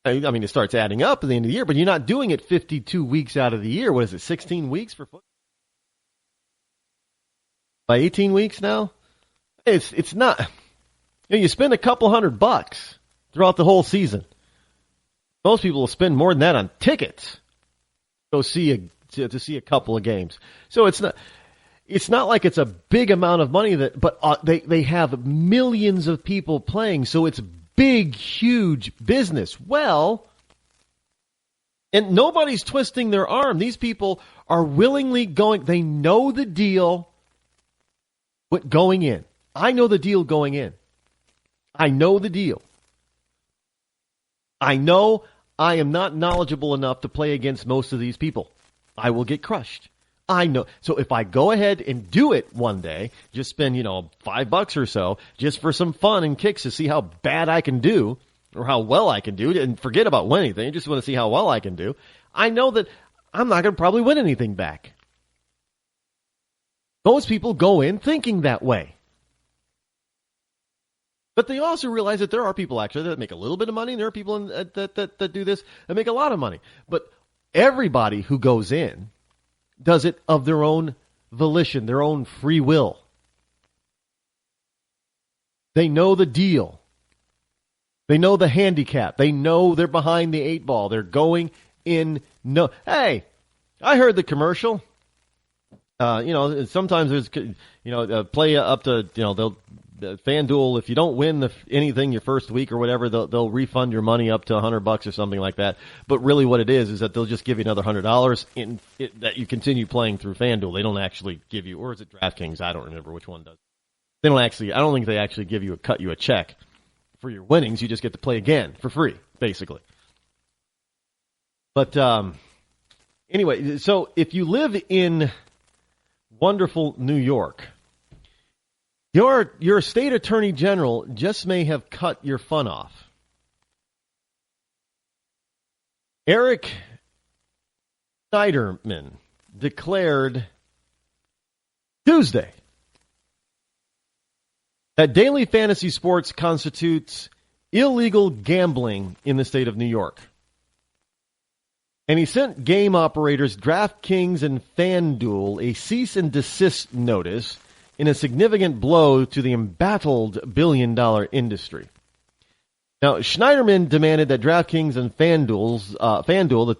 I mean, it starts adding up at the end of the year, but you're not doing it 52 weeks out of the year. What is it, 16 weeks for football? By 18 weeks now? It's not. You spend a couple $100 throughout the whole season. Most people will spend more than that on tickets to see a couple of games. So it's not like it's a big amount of money but they have millions of people playing, so it's big, huge business. Well, and nobody's twisting their arm. These people are willingly going. They know the deal, but going in. I know the deal going in. I know the deal. I know I am not knowledgeable enough to play against most of these people. I will get crushed. I know. So if I go ahead and do it one day, just spend, $5 or so just for some fun and kicks to see how bad I can do or how well I can do, and forget about winning anything. I just want to see how well I can do. I know that I'm not going to probably win anything back. Most people go in thinking that way. But they also realize that there are people actually that make a little bit of money, and there are people that do this that make a lot of money. But everybody who goes in does it of their own volition, their own free will. They know the deal. They know the handicap. They know they're behind the 8 ball. They're going in. No, hey, I heard the commercial. Sometimes there's, play up to, they'll. FanDuel, if you don't win anything your first week or whatever, they'll refund your money up to $100 or something like that. But really, what it is that they'll just give you another $100 that you continue playing through FanDuel. They don't actually give you, or is it DraftKings? I don't remember which one does. They don't actually. I don't think they actually cut you a check for your winnings. You just get to play again for free, basically. But anyway, so if you live in wonderful New York, Your state attorney general just may have cut your fun off. Eric Schneiderman declared Tuesday that daily fantasy sports constitutes illegal gambling in the state of New York. And he sent game operators DraftKings and FanDuel a cease and desist notice in a significant blow to the embattled billion-dollar industry. Now, Schneiderman demanded that DraftKings and FanDuel,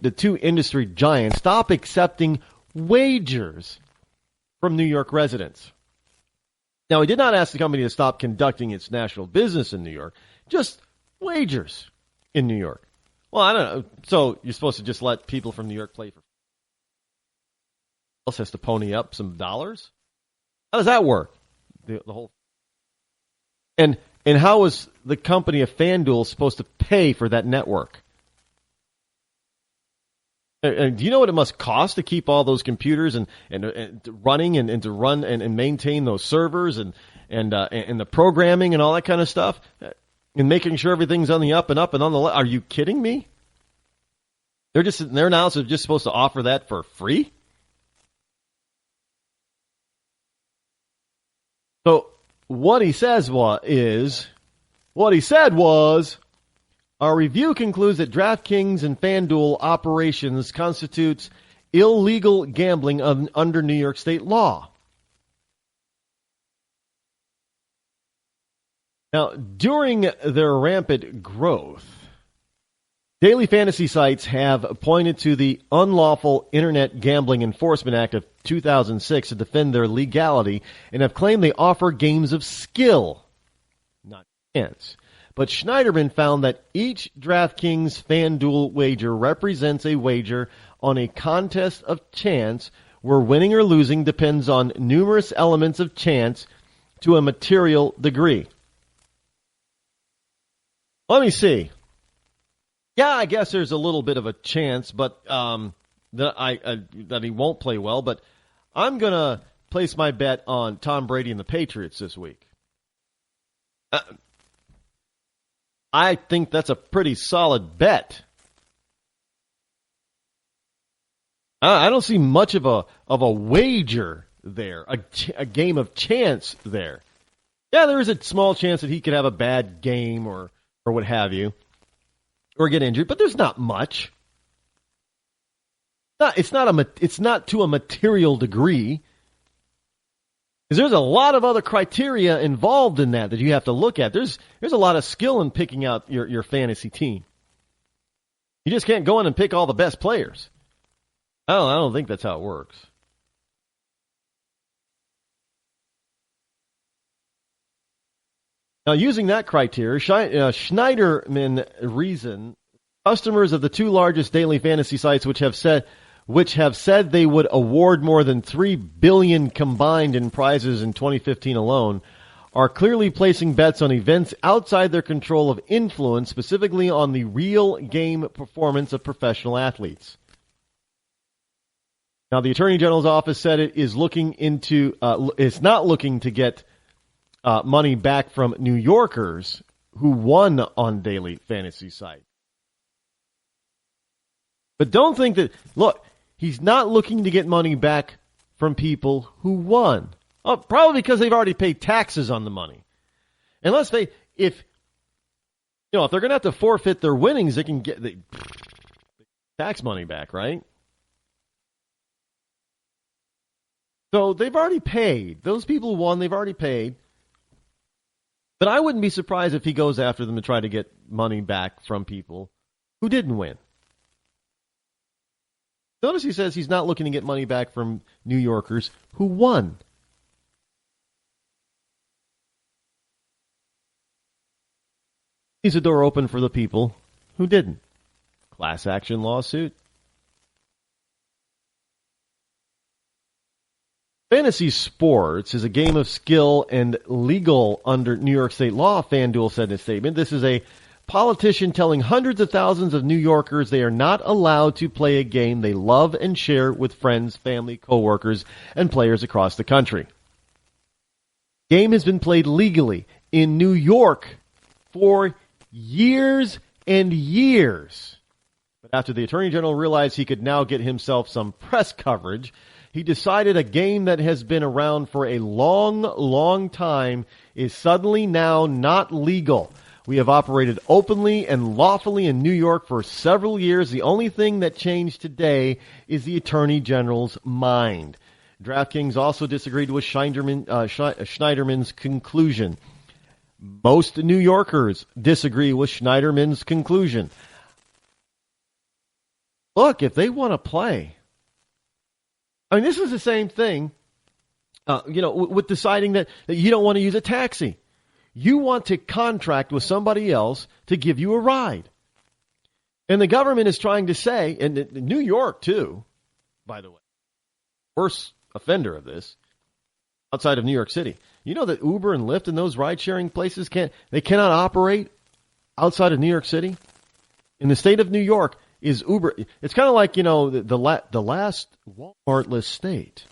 the two industry giants, stop accepting wagers from New York residents. Now, he did not ask the company to stop conducting its national business in New York, just wagers in New York. Well, I don't know. So you're supposed to just let people from New York play for free? Else has to pony up some dollars? How does that work? The whole and how is the company of FanDuel supposed to pay for that network? And do you know what it must cost to keep all those computers and running and to run and maintain those servers and the programming and all that kind of stuff and making sure everything's on the up and on the left? Are you kidding me? They're now just supposed to offer that for free? So what he said was, our review concludes that DraftKings and FanDuel operations constitutes illegal gambling under New York state law. Now, during their rampant growth, daily fantasy sites have pointed to the Unlawful Internet Gambling Enforcement Act of 2006 to defend their legality and have claimed they offer games of skill, not chance. But Schneiderman found that each DraftKings FanDuel wager represents a wager on a contest of chance where winning or losing depends on numerous elements of chance to a material degree. Let me see. Yeah, I guess there's a little bit of a chance, but that he won't play well. But I'm gonna place my bet on Tom Brady and the Patriots this week. I think that's a pretty solid bet. I don't see much of a wager there, a game of chance there. Yeah, there is a small chance that he could have a bad game or what have you, or get injured, but there's not much. It's not to a material degree. Because there's a lot of other criteria involved in that you have to look at. There's a lot of skill in picking out your fantasy team. You just can't go in and pick all the best players. I don't think that's how it works. Now, using that criteria, Schneiderman reason customers of the two largest daily fantasy sites, which have said they would award more than $3 billion combined in prizes in 2015 alone, are clearly placing bets on events outside their control of influence, specifically on the real game performance of professional athletes. Now, the Attorney General's office said it is it's not looking to get money back from New Yorkers who won on daily fantasy sites. But don't think that, look, he's not looking to get money back from people who won. Oh, probably because they've already paid taxes on the money. Unless if they're going to have to forfeit their winnings, they can get the tax money back, right? So they've already paid. Those people who won, they've already paid. But I wouldn't be surprised if he goes after them to try to get money back from people who didn't win. Notice he says he's not looking to get money back from New Yorkers who won. Leaves a door open for the people who didn't. Class action lawsuit. Fantasy sports is a game of skill and legal under New York State law, FanDuel said in a statement. This is a politician telling hundreds of thousands of New Yorkers they are not allowed to play a game they love and share with friends, family, coworkers, and players across the country. The game has been played legally in New York for years and years. But after the Attorney General realized he could now get himself some press coverage, he decided a game that has been around for a long, long time is suddenly now not legal. We have operated openly and lawfully in New York for several years. The only thing that changed today is the Attorney General's mind. DraftKings also disagreed with Schneiderman's conclusion. Most New Yorkers disagree with Schneiderman's conclusion. Look, if they want to play, I mean, this is the same thing, with deciding that you don't want to use a taxi. You want to contract with somebody else to give you a ride. And the government is trying to say, and New York too, by the way, worst offender of this, outside of New York City. You know that Uber and Lyft and those ride-sharing places cannot operate outside of New York City? In the state of New York, is Uber. It's kind of like, the last Walmartless state.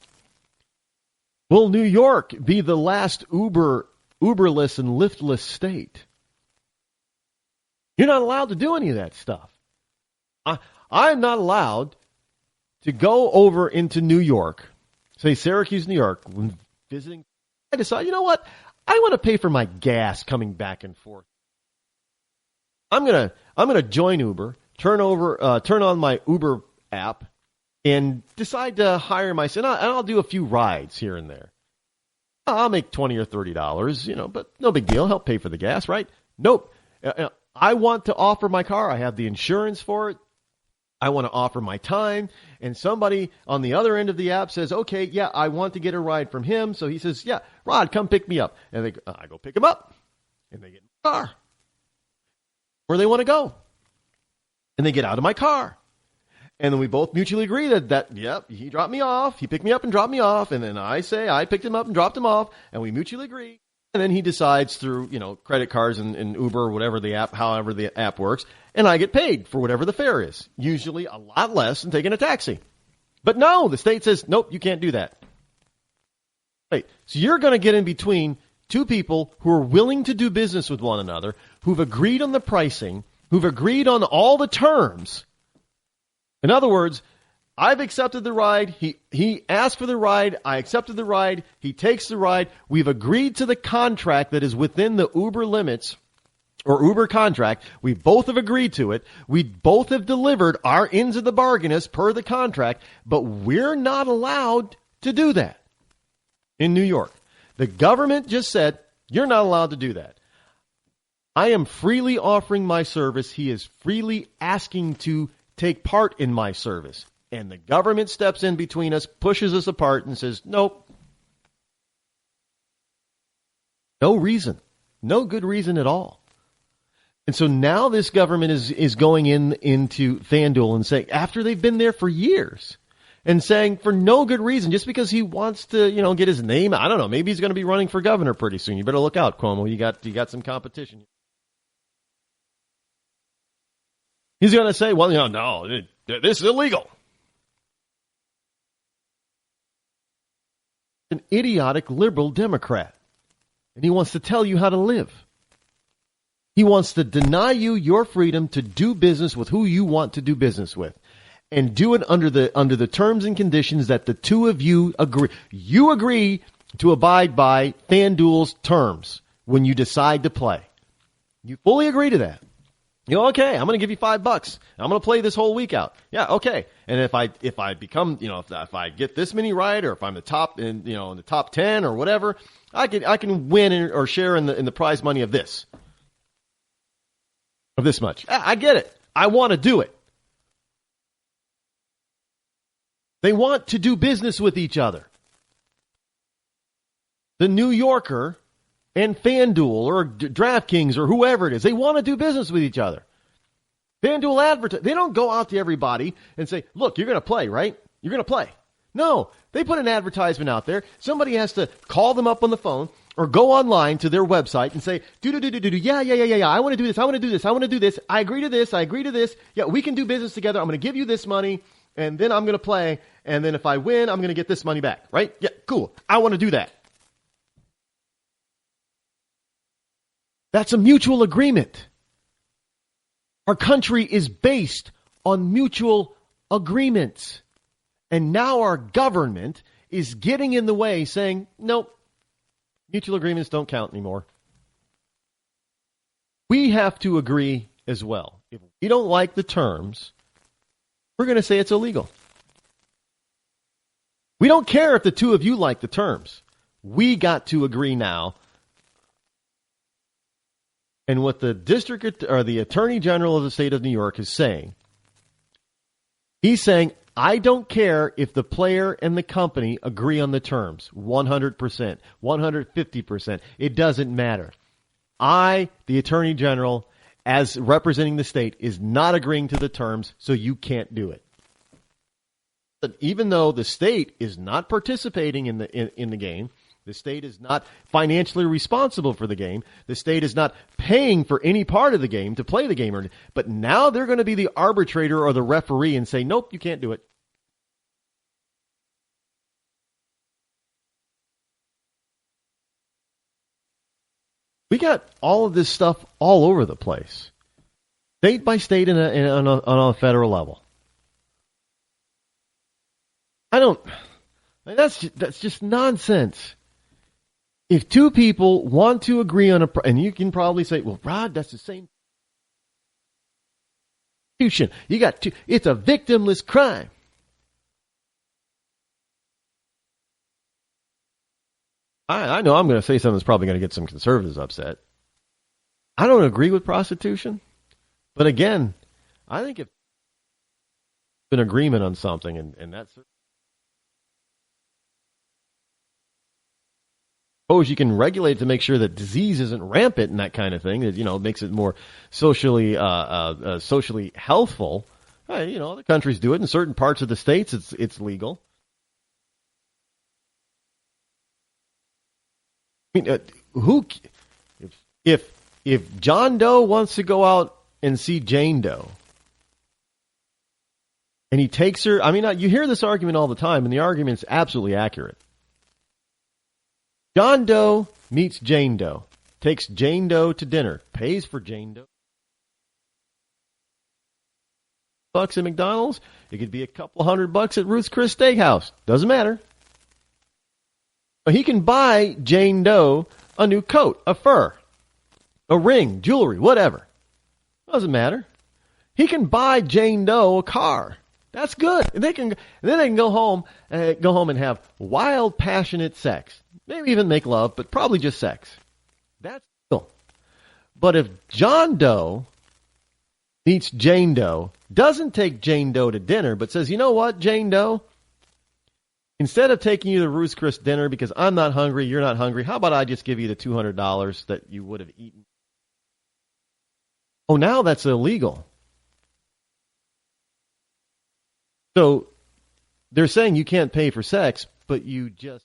Will New York be the last Uberless and Lyftless state? You're not allowed to do any of that stuff. I'm not allowed to go over into New York, say Syracuse, New York, when visiting. I decide, you know what? I want to pay for my gas coming back and forth. I'm gonna join Uber. Turn on my Uber app and decide to hire myself. And I'll do a few rides here and there. I'll make $20 or $30, but no big deal. Help pay for the gas, right? Nope. I want to offer my car. I have the insurance for it. I want to offer my time. And somebody on the other end of the app says, okay, yeah, I want to get a ride from him. So he says, yeah, Rod, come pick me up. And I go pick him up. And they get in my car. Where they want to go. And they get out of my car. And then we both mutually agree that yep, he dropped me off. He picked me up and dropped me off. And then I say I picked him up and dropped him off. And we mutually agree. And then he decides through, credit cards and Uber or whatever the app, however the app works. And I get paid for whatever the fare is. Usually a lot less than taking a taxi. But no, the state says, nope, you can't do that. Wait, so you're going to get in between two people who are willing to do business with one another, who've agreed on the pricing, who've agreed on all the terms. In other words, I've accepted the ride. He asked for the ride. I accepted the ride. He takes the ride. We've agreed to the contract that is within the Uber limits or Uber contract. We both have agreed to it. We both have delivered our ends of the bargain as per the contract, but we're not allowed to do that in New York. The government just said, you're not allowed to do that. I am freely offering my service. He is freely asking to take part in my service. And the government steps in between us, pushes us apart, and says, nope. No reason. No good reason at all. And so now this government is going into FanDuel and saying, after they've been there for years, and saying for no good reason, just because he wants to, get his name. I don't know. Maybe he's going to be running for governor pretty soon. You better look out, Cuomo. You got some competition. He's going to say, well, no, this is illegal. An idiotic liberal Democrat. And he wants to tell you how to live. He wants to deny you your freedom to do business with who you want to do business with. And do it under the terms and conditions that the two of you agree. You agree to abide by FanDuel's terms when you decide to play. You fully agree to that. Okay, I'm going to give you $5. I'm going to play this whole week out. Yeah, okay. And if I become, if I get this many right, or if I'm the top in the top 10 or whatever, I can win or share in the prize money of this much. I get it. I want to do it. They want to do business with each other. The New Yorker and FanDuel or DraftKings or whoever it is, they want to do business with each other. FanDuel advertise. They don't go out to everybody and say, look, you're going to play, right? You're going to play. No, they put an advertisement out there. Somebody has to call them up on the phone or go online to their website and say, yeah, I want to do this, I want to do this, I want to do this. I agree to this, I agree to this. Yeah, we can do business together. I'm going to give you this money, and then I'm going to play, and then if I win, I'm going to get this money back, right? Yeah, cool. I want to do that. That's a mutual agreement. Our country is based on mutual agreements. And now our government is getting in the way saying, nope, mutual agreements don't count anymore. We have to agree as well. If we don't like the terms, we're going to say it's illegal. We don't care if the two of you like the terms. We got to agree now. And what the district or the attorney general of the state of New York is saying, he's saying, I don't care if the player and the company agree on the terms, 100%, 150%. It doesn't matter. I, the attorney general, as representing the state, is not agreeing to the terms, so you can't do it. But even though the state is not participating in the game, the state is not financially responsible for the game. The state is not paying for any part of the game to play the game. But now they're going to be the arbitrator or the referee and say, nope, you can't do it. We got all of this stuff all over the place, state by state and on a federal level. That's just nonsense. If two people want to agree on and you can probably say, well, Rod, that's the same. You got two. It's a victimless crime. I know I'm going to say something that's probably going to get some conservatives upset. I don't agree with prostitution, but again, I think if an agreement on something, and that's suppose you can regulate to make sure that disease isn't rampant and that kind of thing. That makes it more socially socially healthful. Other countries do it in certain parts of the states. It's legal. I mean, if John Doe wants to go out and see Jane Doe, and he takes her, I mean, you hear this argument all the time, and the argument's absolutely accurate. John Doe meets Jane Doe, takes Jane Doe to dinner, pays for Jane Doe. $100 at McDonald's, it could be a couple $100 at Ruth's Chris Steakhouse. Doesn't matter. But he can buy Jane Doe a new coat, a fur, a ring, jewelry, whatever. Doesn't matter. He can buy Jane Doe a car. That's good. And then they can go home and have wild, passionate sex. Maybe even make love, but probably just sex. That's cool. But if John Doe meets Jane Doe, doesn't take Jane Doe to dinner, but says, you know what, Jane Doe? Instead of taking you to Ruth's Chris dinner because I'm not hungry, you're not hungry, how about I just give you the $200 that you would have eaten? Oh, now that's illegal. So they're saying you can't pay for sex, but you just...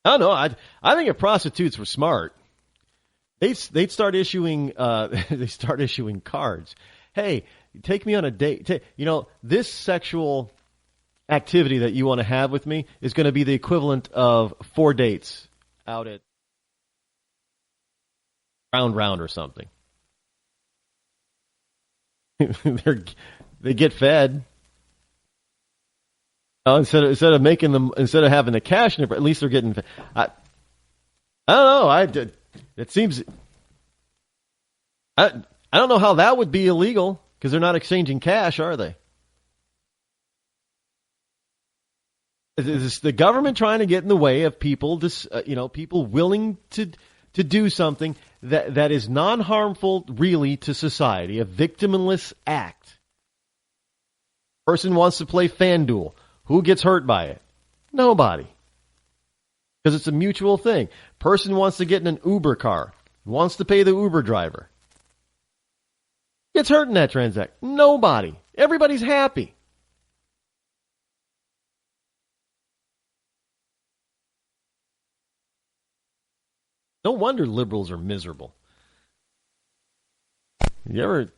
I don't know. I think if prostitutes were smart, they'd start issuing cards. Hey, take me on a date. This sexual activity that you want to have with me is going to be the equivalent of 4 dates out at Round or something. They get fed. Instead of having the cash, at least they're getting. I don't know. It seems. I don't know how that would be illegal because they're not exchanging cash, are they? Is the government trying to get in the way of people? People willing to do something that is non-harmful, really, to society, a victimless act. Person wants to play FanDuel. Who gets hurt by it? Nobody. Because it's a mutual thing. Person wants to get in an Uber car. Wants to pay the Uber driver. Gets hurt in that transaction? Nobody. Everybody's happy. No wonder liberals are miserable. You ever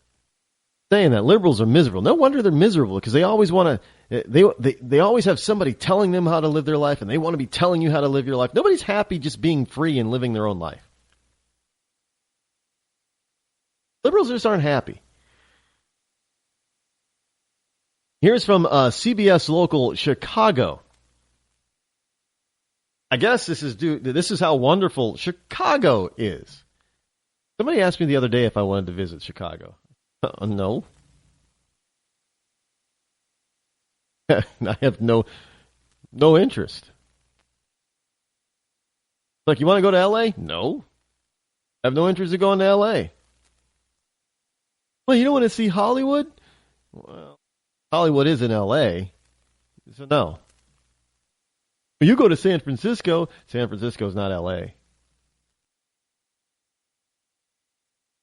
saying that liberals are miserable? No wonder they're miserable because they always want to. They always have somebody telling them how to live their life, and they want to be telling you how to live your life. Nobody's happy just being free and living their own life. Liberals just aren't happy. Here's from CBS local Chicago. I guess this is how wonderful Chicago is. Somebody asked me the other day if I wanted to visit Chicago. No. I have no interest. Like, you want to go to L.A.? No. I have no interest in going to L.A. Well, you don't want to see Hollywood? Well, Hollywood is in L.A., so no. But you go to San Francisco. San Francisco's not L.A.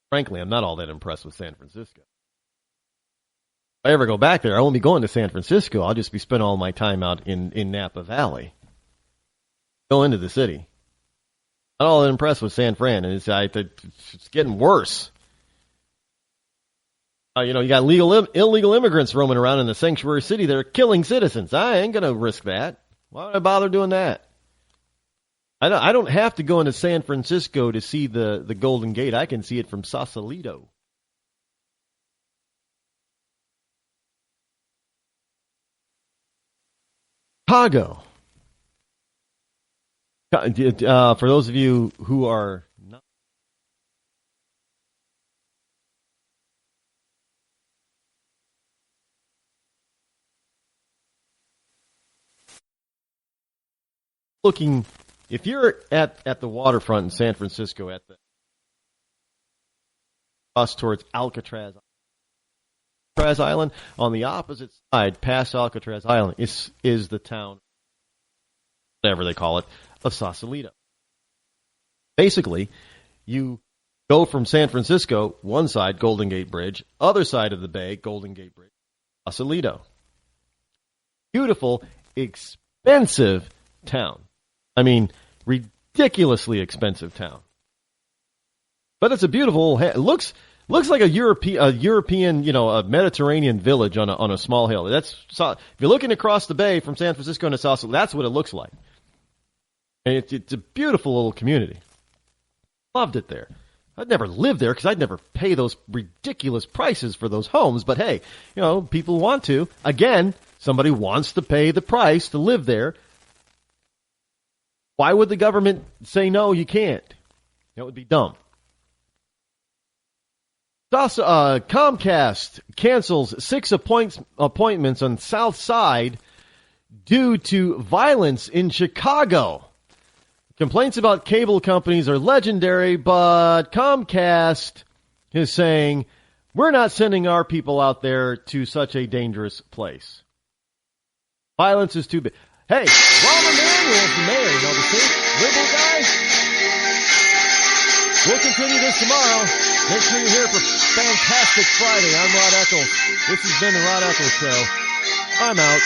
Frankly, I'm not all that impressed with San Francisco. If I ever go back there, I won't be going to San Francisco. I'll just be spending all my time out in Napa Valley. Go into the city. Not all that impressed with San Fran, and it's getting worse. You got illegal immigrants roaming around in the sanctuary city that are killing citizens. I ain't going to risk that. Why would I bother doing that? I don't have to go into San Francisco to see the Golden Gate. I can see it from Sausalito. Chicago. For those of you who are not. if you're at the waterfront in San Francisco, at the bus towards Alcatraz Island, on the opposite side, past Alcatraz Island, is the town, whatever they call it, of Sausalito. Basically, you go from San Francisco, one side, Golden Gate Bridge, other side of the bay, Golden Gate Bridge, Sausalito. Beautiful, expensive town. I mean, ridiculously expensive town. But it's a beautiful, it looks like a European, a Mediterranean village on a small hill. If you're looking across the bay from San Francisco to Sausalito, that's what it looks like. And it's a beautiful little community. Loved it there. I'd never live there because I'd never pay those ridiculous prices for those homes. But hey, people want to. Again, somebody wants to pay the price to live there. Why would the government say no, you can't? That would be dumb. Comcast cancels 6 appointments on South Side due to violence in Chicago. Complaints about cable companies are legendary, but Comcast is saying, we're not sending our people out there to such a dangerous place. Violence is too big. Hey, Rahm Emanuel's the mayor, the state liberal guy. We'll continue this tomorrow. Make sure you're here for Fantastic Friday. I'm Rod Eccles. This has been the Rod Eccles Show. I'm out.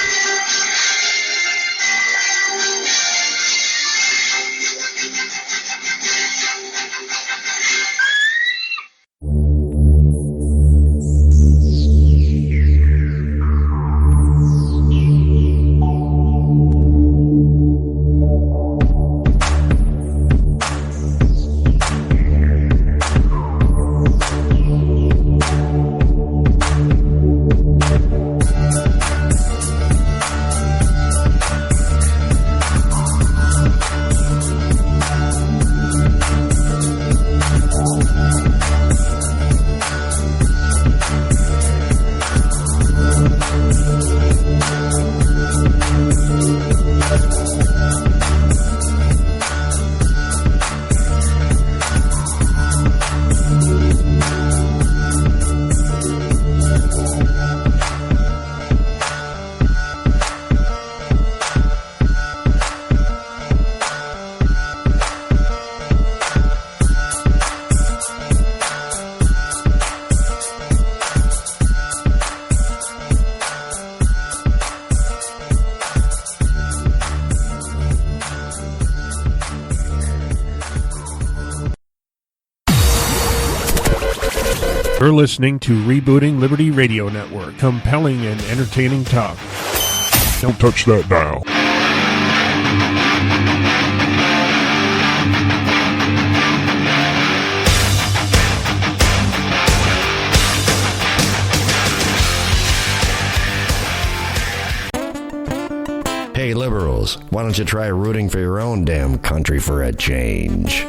You're listening to Rebooting Liberty Radio Network. Compelling and entertaining talk. Don't touch that dial. Hey, liberals, why don't you try rooting for your own damn country for a change?